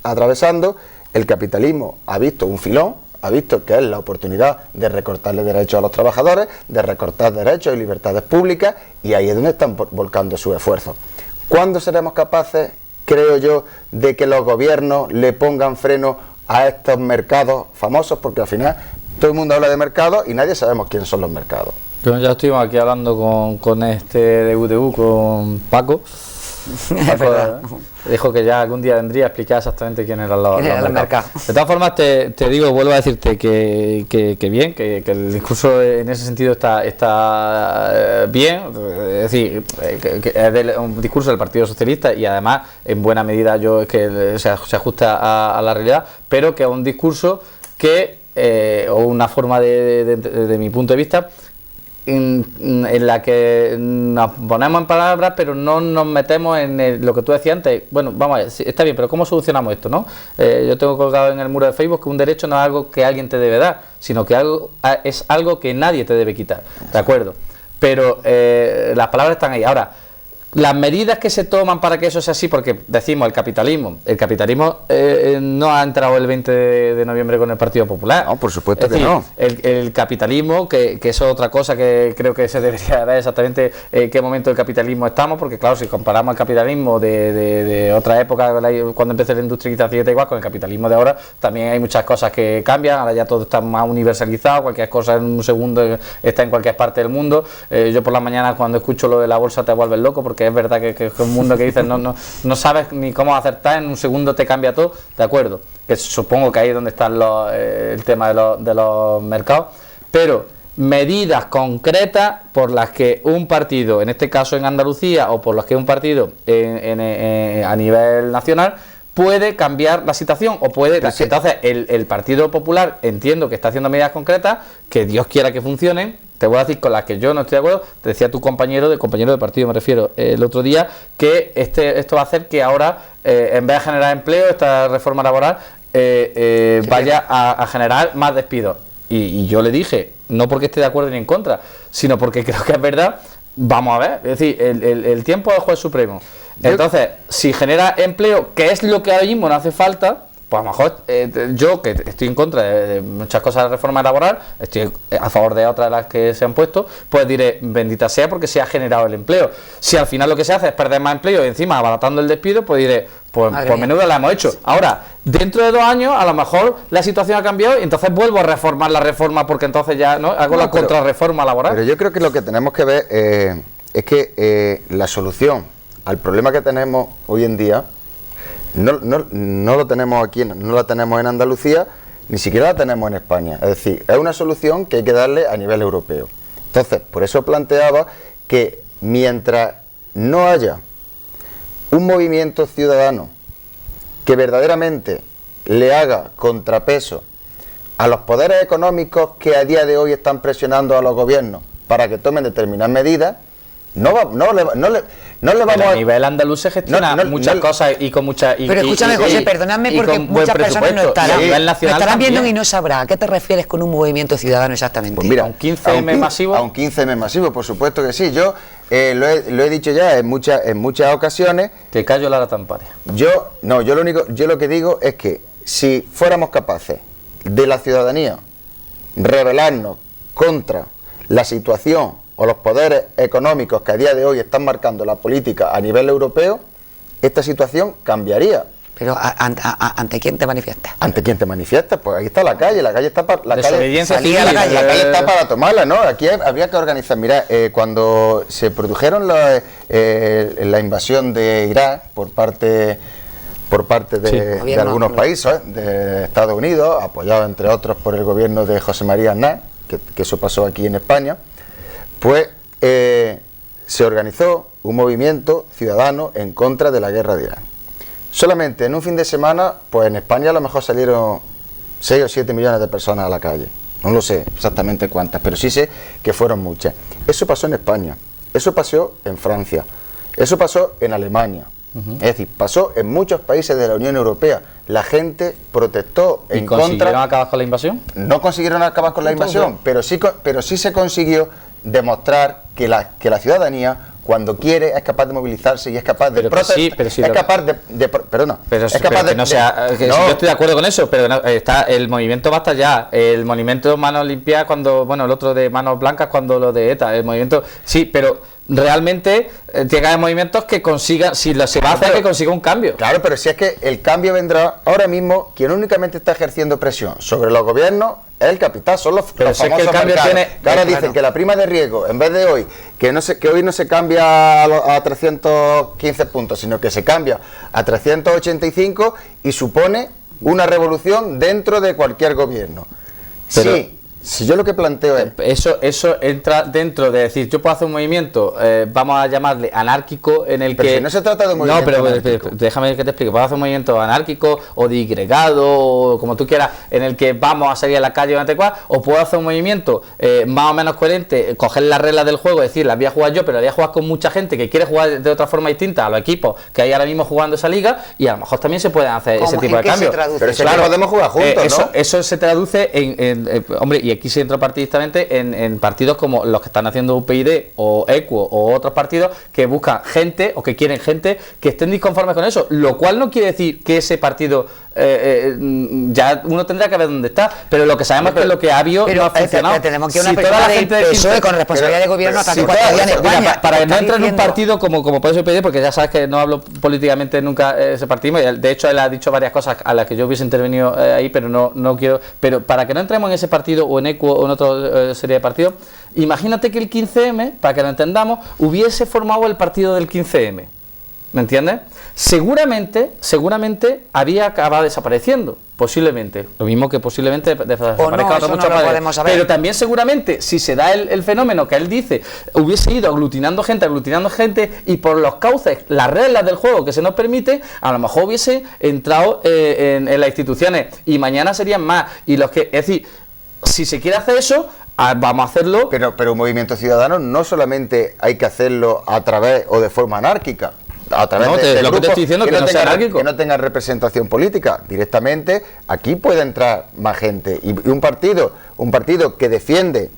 atravesando, el capitalismo ha visto un filón, ha visto que es la oportunidad de recortarle derechos a los trabajadores, de recortar derechos y libertades públicas, y ahí es donde están volcando sus esfuerzos. ¿Cuándo seremos capaces, creo yo, de que los gobiernos le pongan freno a estos mercados famosos? Porque al final todo el mundo habla de mercados y nadie sabemos quiénes son los mercados. Yo ya estuvimos aquí hablando con este de UTU, con Paco. Paco dijo que ya algún día vendría a explicar exactamente quién eran los mercados. De todas formas, te digo, vuelvo a decirte que bien, que el discurso en ese sentido está bien, es decir, que es un discurso del Partido Socialista, y además en buena medida se ajusta a la realidad, pero que es un discurso que, o una forma de mi punto de vista, en la que nos ponemos en palabras, pero no nos metemos en lo que tú decías antes. Bueno, vamos a ver, está bien, pero ¿cómo solucionamos esto, no? Yo tengo colgado en el muro de Facebook que un derecho no es algo que alguien te debe dar, sino que es algo que nadie te debe quitar, ¿de acuerdo? Pero las palabras están ahí. Ahora, las medidas que se toman para que eso sea así, porque decimos el capitalismo no ha entrado el 20 de noviembre con el Partido Popular. No, por supuesto, es decir, que no. El capitalismo, que es otra cosa que creo que se debería ver exactamente en qué momento del capitalismo estamos, porque claro, si comparamos el capitalismo de otra época, cuando empezó la industrialización igual, con el capitalismo de ahora, también hay muchas cosas que cambian, ahora ya todo está más universalizado, cualquier cosa en un segundo está en cualquier parte del mundo. Yo por la mañana cuando escucho lo de la bolsa te vuelves loco, porque es verdad que es un mundo que dices no sabes ni cómo acertar, en un segundo te cambia todo, de acuerdo, que supongo que ahí es donde está el tema de los mercados, pero medidas concretas por las que un partido, en este caso en Andalucía, o por las que un partido a nivel nacional puede cambiar la situación, o puede... Sí. Entonces el Partido Popular entiendo que está haciendo medidas concretas, que Dios quiera que funcionen. Te voy a decir con las que yo no estoy de acuerdo. Te decía tu compañero de partido, me refiero, el otro día, que esto va a hacer que ahora, en vez de generar empleo, esta reforma laboral vaya a generar más despidos. Y yo le dije, no porque esté de acuerdo ni en contra, sino porque creo que es verdad. Vamos a ver, es decir, el tiempo del juez supremo. Entonces, si genera empleo, que es lo que ahora mismo no hace falta, pues a lo mejor yo, que estoy en contra de muchas cosas de reforma laboral, estoy a favor de otras de las que se han puesto, pues diré, bendita sea, porque se ha generado el empleo. Si al final lo que se hace es perder más empleo y encima abaratando el despido, pues diré, pues menudo la hemos hecho. Ahora, dentro de 2 años, a lo mejor la situación ha cambiado y entonces vuelvo a reformar la reforma, porque entonces ya no hago la contrarreforma laboral. Pero yo creo que lo que tenemos que ver es que la solución al problema que tenemos hoy en día no lo tenemos aquí, no la tenemos en Andalucía, ni siquiera la tenemos en España. Es decir, es una solución que hay que darle a nivel europeo. Entonces, por eso planteaba que mientras no haya un movimiento ciudadano que verdaderamente le haga contrapeso a los poderes económicos que a día de hoy están presionando a los gobiernos para que tomen determinadas medidas, no le vamos a nivel andaluz se gestiona muchas cosas y con mucha... Pero escúchame, José, perdóname, porque muchas personas no estarán viendo y no sabrá. ¿A qué te refieres con un movimiento ciudadano exactamente? Pues mira, ¿A un 15M masivo? A un 15M masivo, por supuesto que sí. Yo lo he dicho ya en muchas ocasiones. Te callo la tamparia. Yo lo que digo es que si fuéramos capaces de la ciudadanía rebelarnos contra la situación o los poderes económicos que a día de hoy están marcando la política a nivel europeo, esta situación cambiaría. Pero ¿ante quién te manifiestas? ¿Ante quién te manifiestas? Pues aquí está la calle está para... La calle está para tomarla, ¿no? Aquí habría que organizar. Mira, cuando se produjeron la invasión de Irak por parte de algunos países, de Estados Unidos, apoyado entre otros por el gobierno de José María Aznar, que eso pasó aquí en España, pues se organizó un movimiento ciudadano en contra de la guerra de Irán. Solamente en un fin de semana, pues en España a lo mejor salieron 6 o 7 millones de personas a la calle. No lo sé exactamente cuántas, pero sí sé que fueron muchas. Eso pasó en España, eso pasó en Francia, eso pasó en Alemania. Es decir, pasó en muchos países de la Unión Europea. La gente protestó en contra. ¿Consiguieron acabar con la invasión? No consiguieron acabar con la invasión, pero sí se consiguió demostrar que la ciudadanía, cuando quiere, es capaz de movilizarse y es capaz de protestar. Yo estoy de acuerdo con eso, pero está el movimiento Basta Ya, el movimiento Manos Limpias, el otro de Manos Blancas, cuando lo de ETA, el movimiento, sí, pero realmente tiene que haber movimientos que consigan, si se va a hacer, que consiga un cambio. Claro, pero si es que el cambio vendrá ahora mismo, quien únicamente está ejerciendo presión sobre los gobiernos es el capital, son los famosos mercados. Que ahora dicen que la prima de riesgo, en vez de hoy, que hoy no se cambia a 315 puntos, sino que se cambia a 385 y supone una revolución dentro de cualquier gobierno. Pero, sí. Si yo lo que planteo es... Eso entra dentro de decir, yo puedo hacer un movimiento, vamos a llamarle anárquico, en el pero que... si no se trata de un movimiento anárquico. Déjame que te explique. Puedo hacer un movimiento anárquico o disgregado, o como tú quieras, en el que vamos a salir a la calle o puedo hacer un movimiento más o menos coherente, coger las reglas del juego, es decir, las voy a jugar yo, pero las voy a jugar con mucha gente que quiere jugar de otra forma distinta a los equipos que hay ahora mismo jugando esa liga, y a lo mejor también se pueden hacer ese tipo de cambios. Pero si claro, podemos jugar juntos, ¿no? Eso se traduce en hombre, y aquí se entra partidistamente en partidos como los que están haciendo UPyD o Equo o otros partidos que buscan gente o que quieren gente que estén disconformes con eso, lo cual no quiere decir que ese partido ya uno tendrá que ver dónde está, pero lo que sabemos es que lo que ha habido no ha funcionado. Tenemos que una persona del PSOE con responsabilidad de gobierno hasta 4 días en España. Para que no entre en un partido como puede ser UPyD, porque ya sabes que no hablo políticamente nunca ese partido, de hecho él ha dicho varias cosas a las que yo hubiese intervenido ahí, pero no quiero, pero para que no entremos en ese partido o en Equo o en otra serie de partidos, imagínate que el 15M, para que lo entendamos, hubiese formado el partido del 15M, ¿me entiendes? Seguramente había acabado desapareciendo, posiblemente, lo mismo que posiblemente desaparezca otro mucho más, pero también seguramente si se da el fenómeno que él dice, hubiese ido aglutinando gente y por los cauces, las reglas del juego que se nos permite, a lo mejor hubiese entrado en las instituciones y mañana serían más, y los que, es decir, si se quiere hacer eso, vamos a hacerlo. Pero un movimiento ciudadano no solamente hay que hacerlo a través o de forma anarquíca, a través de lo que te estoy diciendo, que no sea anárquico, que no tenga representación política. Directamente aquí puede entrar más gente y un partido que defiende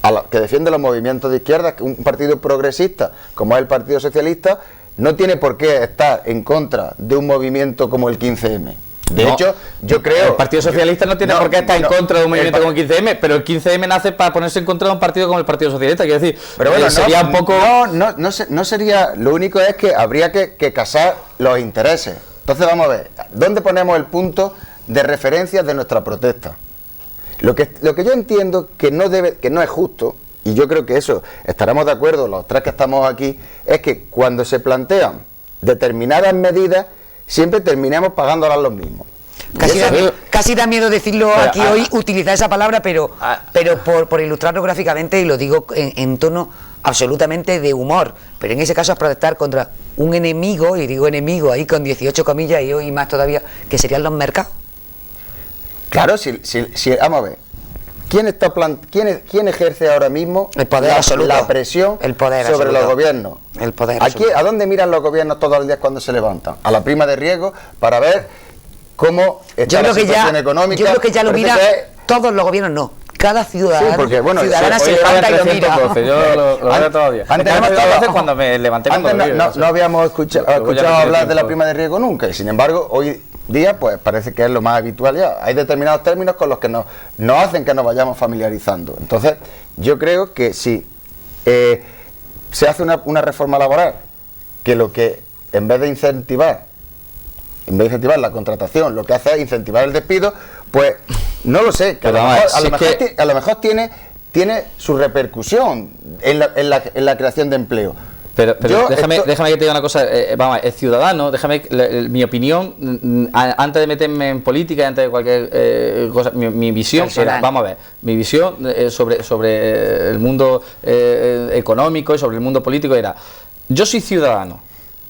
los movimientos de izquierda, un partido progresista como es el Partido Socialista, no tiene por qué estar en contra de un movimiento como el 15M. De hecho, yo creo... El Partido Socialista no tiene por qué estar en contra de un movimiento como el 15M, pero el 15M nace para ponerse en contra de un partido como el Partido Socialista, quiero decir, pero bueno, sería un poco... No sería... Lo único es que habría que casar los intereses. Entonces vamos a ver, ¿dónde ponemos el punto de referencia de nuestra protesta? Lo que yo entiendo que no es justo, y yo creo que eso estaremos de acuerdo los tres que estamos aquí, es que cuando se plantean determinadas medidas, siempre terminamos pagándolas los mismos. Casi da miedo decirlo aquí hoy, utilizar esa palabra, pero por ilustrarlo gráficamente, y lo digo en tono absolutamente de humor, pero en ese caso es protestar contra un enemigo, y digo enemigo ahí con 18 comillas y hoy más todavía, que serían los mercados. Claro, si vamos a ver, ¿quién ejerce ahora mismo el poder absoluto, la presión sobre los gobiernos? El poder aquí, ¿a dónde miran los gobiernos todos los días cuando se levantan? A la prima de riesgo para ver cómo está la situación económica. Yo creo que ya lo miran todos los gobiernos, no. Cada ciudadano, sí, porque, bueno, ciudadana se levanta y lo mira. Yo lo veo todavía. Antes cuando me levanté no habíamos escuchado hablar de la prima de riesgo nunca, y sin embargo hoy día pues parece que es lo más habitual ya. Hay determinados términos con los que nos hacen que nos vayamos familiarizando. Entonces yo creo que si se hace una reforma laboral que lo que en vez de incentivar la contratación, lo que hace es incentivar el despido, pues no lo sé, que a lo mejor tiene su repercusión en la creación de empleo. Pero déjame que te diga una cosa, vamos, el ciudadano, mi opinión, antes de meterme en política, antes de cualquier cosa, mi visión era, vamos a ver, mi visión sobre el mundo económico y sobre el mundo político era, yo soy ciudadano,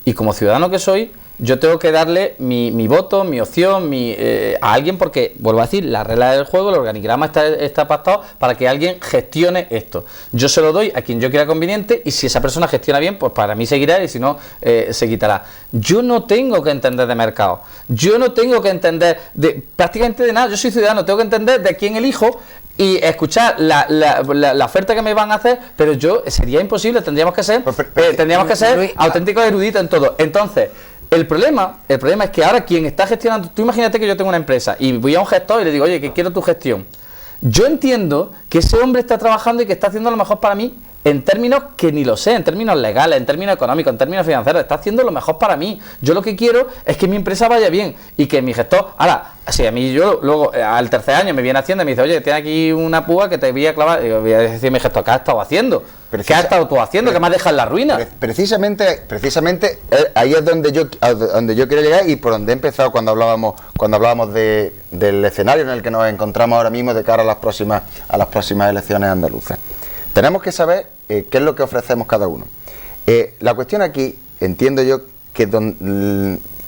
y como ciudadano que soy, yo tengo que darle mi voto, mi opción, a alguien, porque, vuelvo a decir, la regla del juego, el organigrama está pactado para que alguien gestione esto. Yo se lo doy a quien yo quiera conveniente, y si esa persona gestiona bien, pues para mí seguirá, y si no, se quitará. Yo no tengo que entender de mercado, yo no tengo que entender prácticamente de nada. Yo soy ciudadano, tengo que entender de quién elijo y escuchar la oferta que me van a hacer, pero sería imposible, tendríamos que ser auténticos eruditos en todo. Entonces, el problema es que ahora quien está gestionando, tú imagínate que yo tengo una empresa y voy a un gestor y le digo, oye, que quiero tu gestión. Yo entiendo que ese hombre está trabajando y que está haciendo lo mejor para mí en términos que ni lo sé, en términos legales, en términos económicos, en términos financieros, está haciendo lo mejor para mí. Yo lo que quiero es que mi empresa vaya bien y que mi gestor, ahora, si a mí yo luego al tercer año me viene haciendo y me dice, oye, tiene aquí una púa que te voy a clavar, y voy a decir a mi gestor, ¿qué has estado haciendo? ¿Qué has estado tú haciendo? ¿Qué me has dejado en la ruina? Precisamente ahí es donde yo quiero llegar, y por donde he empezado cuando hablábamos del escenario en el que nos encontramos ahora mismo de cara a las próximas elecciones andaluzas. Tenemos que saber qué es lo que ofrecemos cada uno. La cuestión aquí, entiendo yo, que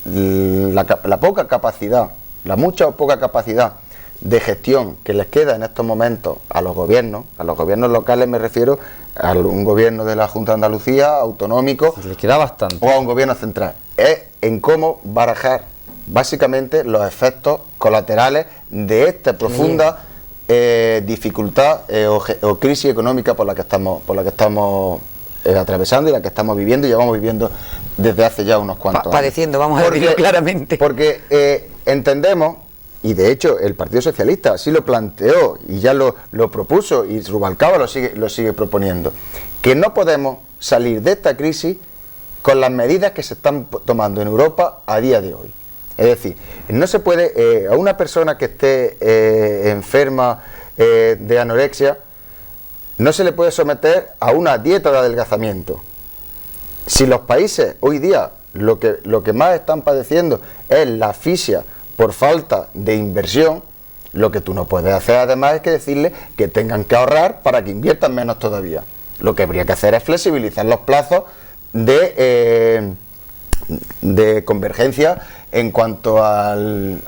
la poca capacidad, la mucha o poca capacidad de gestión que les queda en estos momentos a los gobiernos locales, me refiero a un gobierno de la Junta de Andalucía, autonómico, les queda bastante, o a un gobierno central, es en cómo barajar básicamente los efectos colaterales de esta profunda dificultad o crisis económica por la que estamos atravesando y la que estamos viviendo y llevamos viviendo desde hace ya unos cuantos años. Padeciendo, vamos a decirlo claramente. Porque entendemos, y de hecho el Partido Socialista así lo planteó y ya lo propuso, y Rubalcaba lo sigue proponiendo, que no podemos salir de esta crisis con las medidas que se están tomando en Europa a día de hoy. Es decir, no se puede, a una persona que esté enferma de anorexia, no se le puede someter a una dieta de adelgazamiento. Si los países hoy día lo que más están padeciendo es la asfixia por falta de inversión, lo que tú no puedes hacer además es que decirle que tengan que ahorrar para que inviertan menos todavía. Lo que habría que hacer es flexibilizar los plazos de convergencia en cuanto al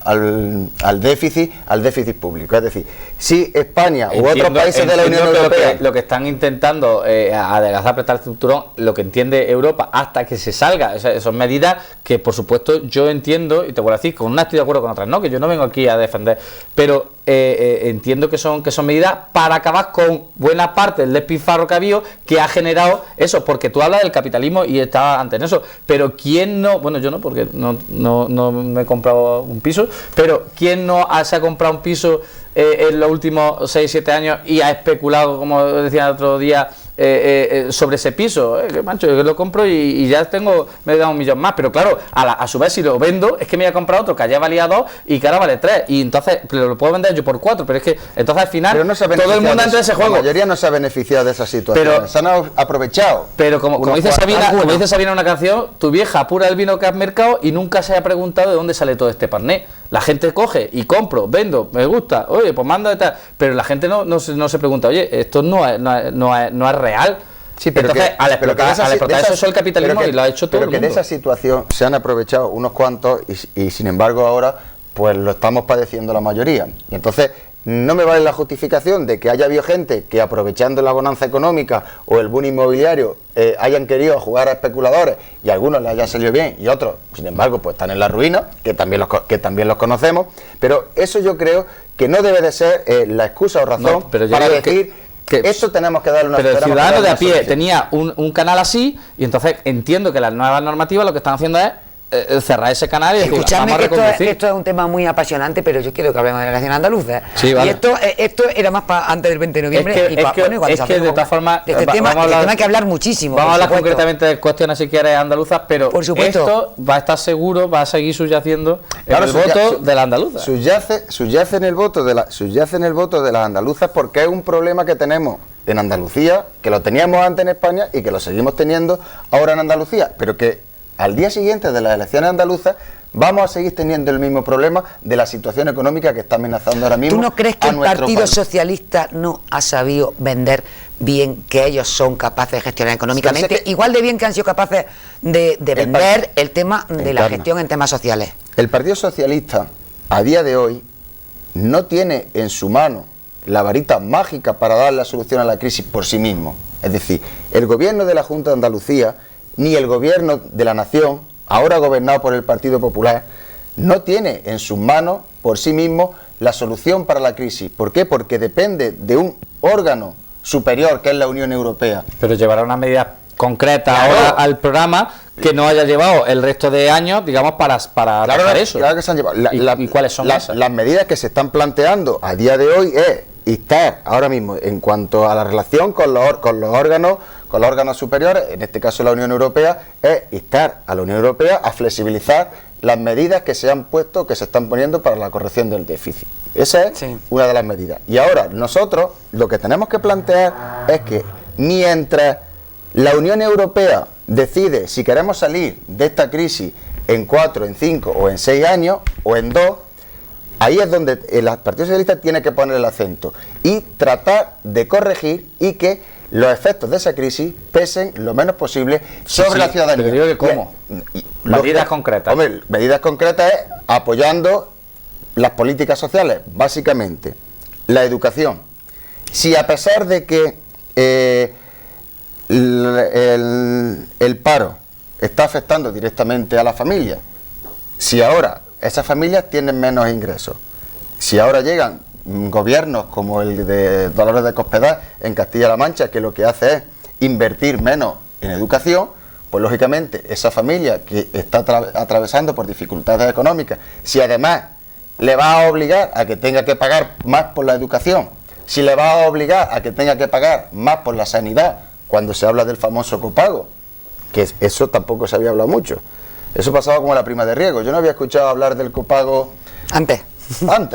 déficit público. Es decir, si España u otros países de la Unión Europea... Lo que están intentando adelgazar, apretar el cinturón, lo que entiende Europa hasta que se salga, o sea, son medidas que por supuesto yo entiendo, y te voy a decir, con unas estoy de acuerdo, con otras no, que yo no vengo aquí a defender, pero entiendo que son medidas para acabar con buena parte del despilfarro que ha habido, que ha generado eso, porque tú hablas del capitalismo y estaba antes en eso, pero ¿quién no? Bueno, yo no, porque no me he comprado un piso, pero ¿quién no se ha comprado un piso en los últimos 6-7 años y ha especulado, como decía el otro día, sobre ese piso? Que mancho, yo lo compro y ya me he dado 1 millón más, pero claro, a su vez si lo vendo es que me voy a comprar otro que allá valía 2 y que ahora vale 3, y entonces lo puedo vender yo por 4, pero es que entonces al final todo el mundo entra en ese juego. La mayoría no se ha beneficiado de esa situación, pero se han aprovechado. Pero como dice Sabina en una canción, tu vieja apura el vino que has mercado y nunca se haya preguntado de dónde sale todo este parné. La gente coge y compro, vendo, me gusta, oye, pues manda de tal, pero la gente no se pregunta, oye, esto no es real. Sí, pero entonces, al explotar eso es el capitalismo y lo ha hecho todo el mundo. Pero que de esa situación se han aprovechado unos cuantos y sin embargo ahora pues lo estamos padeciendo la mayoría. Y entonces no me vale la justificación de que haya habido gente que aprovechando la bonanza económica o el boom inmobiliario hayan querido jugar a especuladores y a algunos les haya salido bien y otros, sin embargo, pues están en la ruina, que también los conocemos, pero eso yo creo que no debe de ser la excusa o razón para decir que esto tenemos que darle una... Pero el ciudadano de a pie tenía un canal así y entonces entiendo que las nuevas normativas lo que están haciendo es cerrar ese canal y decir, escuchadme, vamos a reconducir. Esto es un tema muy apasionante, pero yo quiero que hablemos de la nación andaluza. Sí, vale. Y esto era más para antes del 20 de noviembre. Es que de todas formas, de este tema hay que hablar muchísimo. Vamos a hablar concretamente de cuestiones, si quieres, andaluzas, pero por supuesto, esto va a estar seguro, va a seguir subyaciendo en el voto de la andaluza. Subyace en el voto de las andaluzas porque es un problema que tenemos en Andalucía, que lo teníamos antes en España y que lo seguimos teniendo ahora en Andalucía, pero que al día siguiente de las elecciones andaluzas vamos a seguir teniendo el mismo problema de la situación económica que está amenazando ahora mismo. ¿Tú no crees que el Partido Socialista no ha sabido vender bien que ellos son capaces de gestionar económicamente, igual de bien que han sido capaces de vender el tema de la gestión en temas sociales? El Partido Socialista a día de hoy no tiene en su mano la varita mágica para dar la solución a la crisis por sí mismo. Es decir, el gobierno de la Junta de Andalucía ni el gobierno de la nación, ahora gobernado por el Partido Popular, no tiene en sus manos por sí mismo la solución para la crisis. ¿Por qué? Porque depende de un órgano superior que es la Unión Europea. Pero llevará una medida concreta ahora al programa que no haya llevado el resto de años, digamos, para atacar eso. Claro que se han llevado. ¿Y cuáles son esas? Las medidas que se están planteando a día de hoy es instar ahora mismo en cuanto a la relación con los órganos superiores, en este caso la Unión Europea, es instar a la Unión Europea a flexibilizar las medidas que se han puesto, que se están poniendo para la corrección del déficit. Esa es una de las medidas. Y ahora nosotros lo que tenemos que plantear es que mientras la Unión Europea decide si queremos salir de esta crisis en 4, en 5 o en 6 años o en 2, ahí es donde el Partido Socialista tiene que poner el acento y tratar de corregir y que los efectos de esa crisis pesen lo menos posible sobre la ciudadanía. Pero digo que ¿cómo? Medidas concretas. Hombre, medidas concretas es apoyando las políticas sociales, básicamente. La educación. Si a pesar de que el paro está afectando directamente a la familia, si ahora esas familias tienen menos ingresos, si ahora llegan gobiernos como el de Dolores de Cospedal en Castilla-La Mancha, que lo que hace es invertir menos en educación, pues lógicamente esa familia que está atravesando por dificultades económicas, si además le va a obligar a que tenga que pagar más por la educación, si le va a obligar a que tenga que pagar más por la sanidad, cuando se habla del famoso copago, que eso tampoco se había hablado mucho. Eso pasaba como la prima de riego. Yo no había escuchado hablar del copago antes,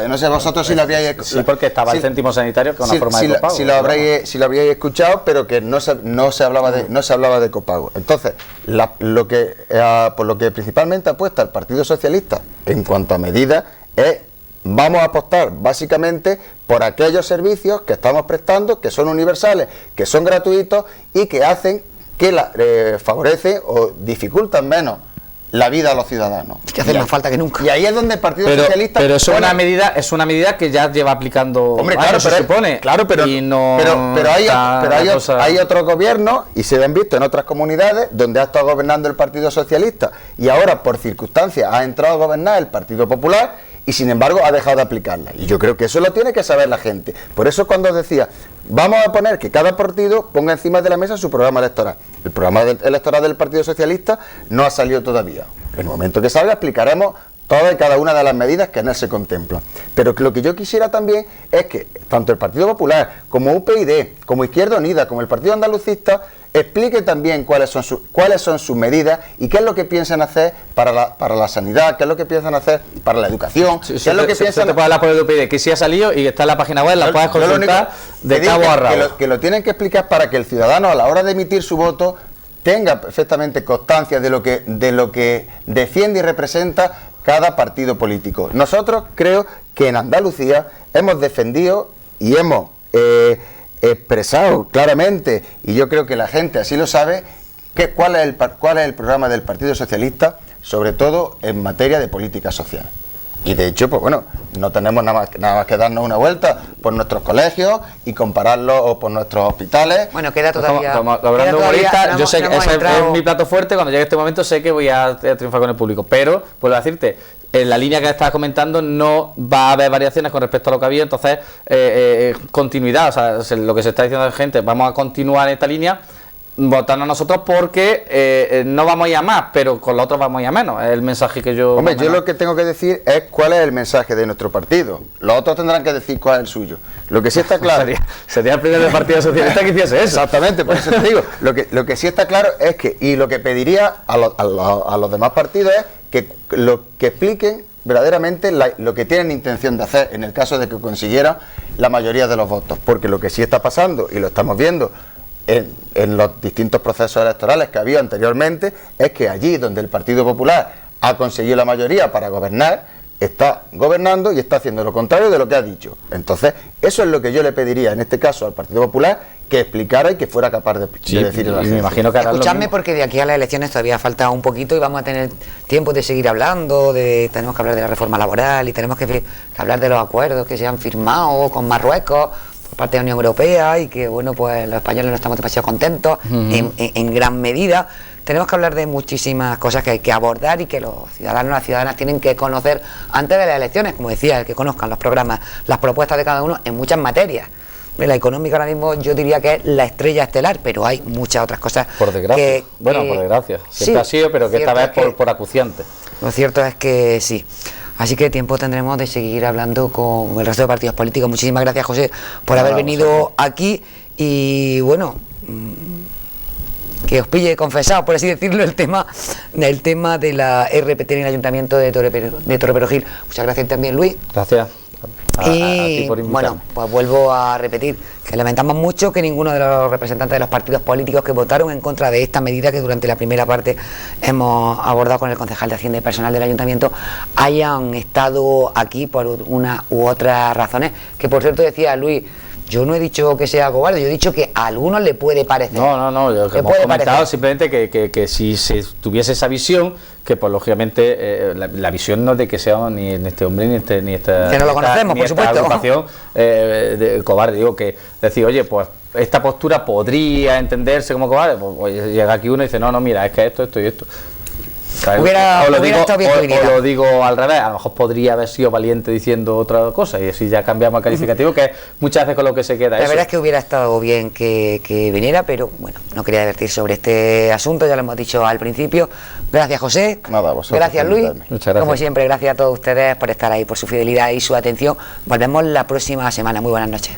no sé vosotros si lo habríais escuchado. Sí, porque estaba el céntimo sanitario, que es una forma de copago. Si lo habríais escuchado, pero que no se hablaba de copago. Entonces, por lo que principalmente apuesta el Partido Socialista en cuanto a medidas es: vamos a apostar básicamente por aquellos servicios que estamos prestando, que son universales, que son gratuitos y que hacen que favorecen o dificultan menos la vida a los ciudadanos. Es que hace más falta que nunca. Y ahí es donde el Partido Socialista... Pero eso es una medida que ya lleva aplicando... Hombre, claro, se supone. Claro, pero hay otros gobiernos, y se han visto en otras comunidades, donde ha estado gobernando el Partido Socialista, y ahora, por circunstancias, ha entrado a gobernar el Partido Popular, y sin embargo ha dejado de aplicarla. Y yo creo que eso lo tiene que saber la gente. Por eso cuando decía, vamos a poner que cada partido ponga encima de la mesa su programa electoral. El programa electoral del Partido Socialista no ha salido todavía. En el momento que salga explicaremos todas y cada una de las medidas que en él se contemplan. Pero lo que yo quisiera también es que tanto el Partido Popular como UPyD, como Izquierda Unida, como el Partido Andalucista, explique también cuáles son sus medidas y qué es lo que piensan hacer para la sanidad, qué es lo que piensan hacer para la educación, qué es lo que piensan... Te puedes hablar por el UPyD, que sí ha salido y está en la página web, la puedes consultar de cabo a rabo. Que lo tienen que explicar para que el ciudadano, a la hora de emitir su voto, tenga perfectamente constancia de lo que defiende y representa cada partido político. Nosotros creo que en Andalucía hemos defendido y hemos expresado claramente, y yo creo que la gente así lo sabe, cuál es el programa del Partido Socialista, sobre todo en materia de política social. Y de hecho, pues bueno, no tenemos nada más que darnos una vuelta por nuestros colegios y compararlo o por nuestros hospitales. Bueno, queda todavía... Hablando de humorista, yo sé que ese es mi plato fuerte. Cuando llegue este momento sé que voy a triunfar con el público, pero vuelvo a decirte, en la línea que estabas comentando no va a haber variaciones con respecto a lo que había, entonces continuidad, o sea, lo que se está diciendo a la gente, vamos a continuar en esta línea, votando a nosotros porque no vamos a ir a más, pero con los otros vamos a ir a menos. Es el mensaje que yo... Hombre, yo lo que tengo que decir es cuál es el mensaje de nuestro partido. Los otros tendrán que decir cuál es el suyo. Lo que sí está claro... sería el primer del Partido Socialista que hiciese eso. Exactamente, por eso te digo. Lo que sí está claro es que, y lo que pediría a los demás partidos es que expliquen verdaderamente lo que tienen intención de hacer en el caso de que consiguieran la mayoría de los votos. Porque lo que sí está pasando, y lo estamos viendo en los distintos procesos electorales que había anteriormente, es que allí donde el Partido Popular ha conseguido la mayoría para gobernar, está gobernando y está haciendo lo contrario de lo que ha dicho. Entonces, eso es lo que yo le pediría en este caso al Partido Popular, que explicara y que fuera capaz de decir a la gente. Me imagino que escuchadme, porque de aquí a las elecciones todavía falta un poquito y vamos a tener tiempo de seguir hablando, tenemos que hablar de la reforma laboral y tenemos que hablar de los acuerdos que se han firmado con Marruecos por parte de la Unión Europea y que, bueno, pues los españoles no estamos demasiado contentos en gran medida. Tenemos que hablar de muchísimas cosas que hay que abordar y que los ciudadanos y las ciudadanas tienen que conocer antes de las elecciones, como decía, que conozcan los programas, las propuestas de cada uno en muchas materias. La económica ahora mismo yo diría que es la estrella estelar, pero hay muchas otras cosas. Por desgracia. Por desgracia. Siempre ha sido, pero que esta vez por acuciante. Lo cierto es que sí. Así que tiempo tendremos de seguir hablando con el resto de partidos políticos. Muchísimas gracias, José, por haber venido aquí. Y bueno, que os pille confesado, por así decirlo, el tema de la RPT en el Ayuntamiento de Torreperogil. Muchas gracias también, Luis. Gracias. Y bueno, pues vuelvo a repetir que lamentamos mucho que ninguno de los representantes de los partidos políticos que votaron en contra de esta medida que durante la primera parte hemos abordado con el concejal de Hacienda y personal del Ayuntamiento hayan estado aquí por una u otras razones, que por cierto decía Luis, yo no he dicho que sea cobarde, yo he dicho que a algunos le puede parecer. No, yo hemos comentado simplemente que si se tuviese esa visión, que pues lógicamente la visión no es de que sea ni este hombre ni esta... Que no lo conocemos, por supuesto. Agrupación de cobarde, digo que decir, oye, pues esta postura podría entenderse como cobarde, pues llega aquí uno y dice, no, mira, es que esto y esto. Hubiera estado bien que viniera. O lo digo al revés, a lo mejor podría haber sido valiente diciendo otra cosa y así ya cambiamos el calificativo, que es muchas veces con lo que se queda. La verdad es que hubiera estado bien que viniera, pero bueno, no quería divertir sobre este asunto, ya lo hemos dicho al principio. Gracias, José. Nada, vosotros. Gracias, Luis. Muchas gracias. Como siempre, gracias a todos ustedes por estar ahí, por su fidelidad y su atención. Volvemos la próxima semana. Muy buenas noches.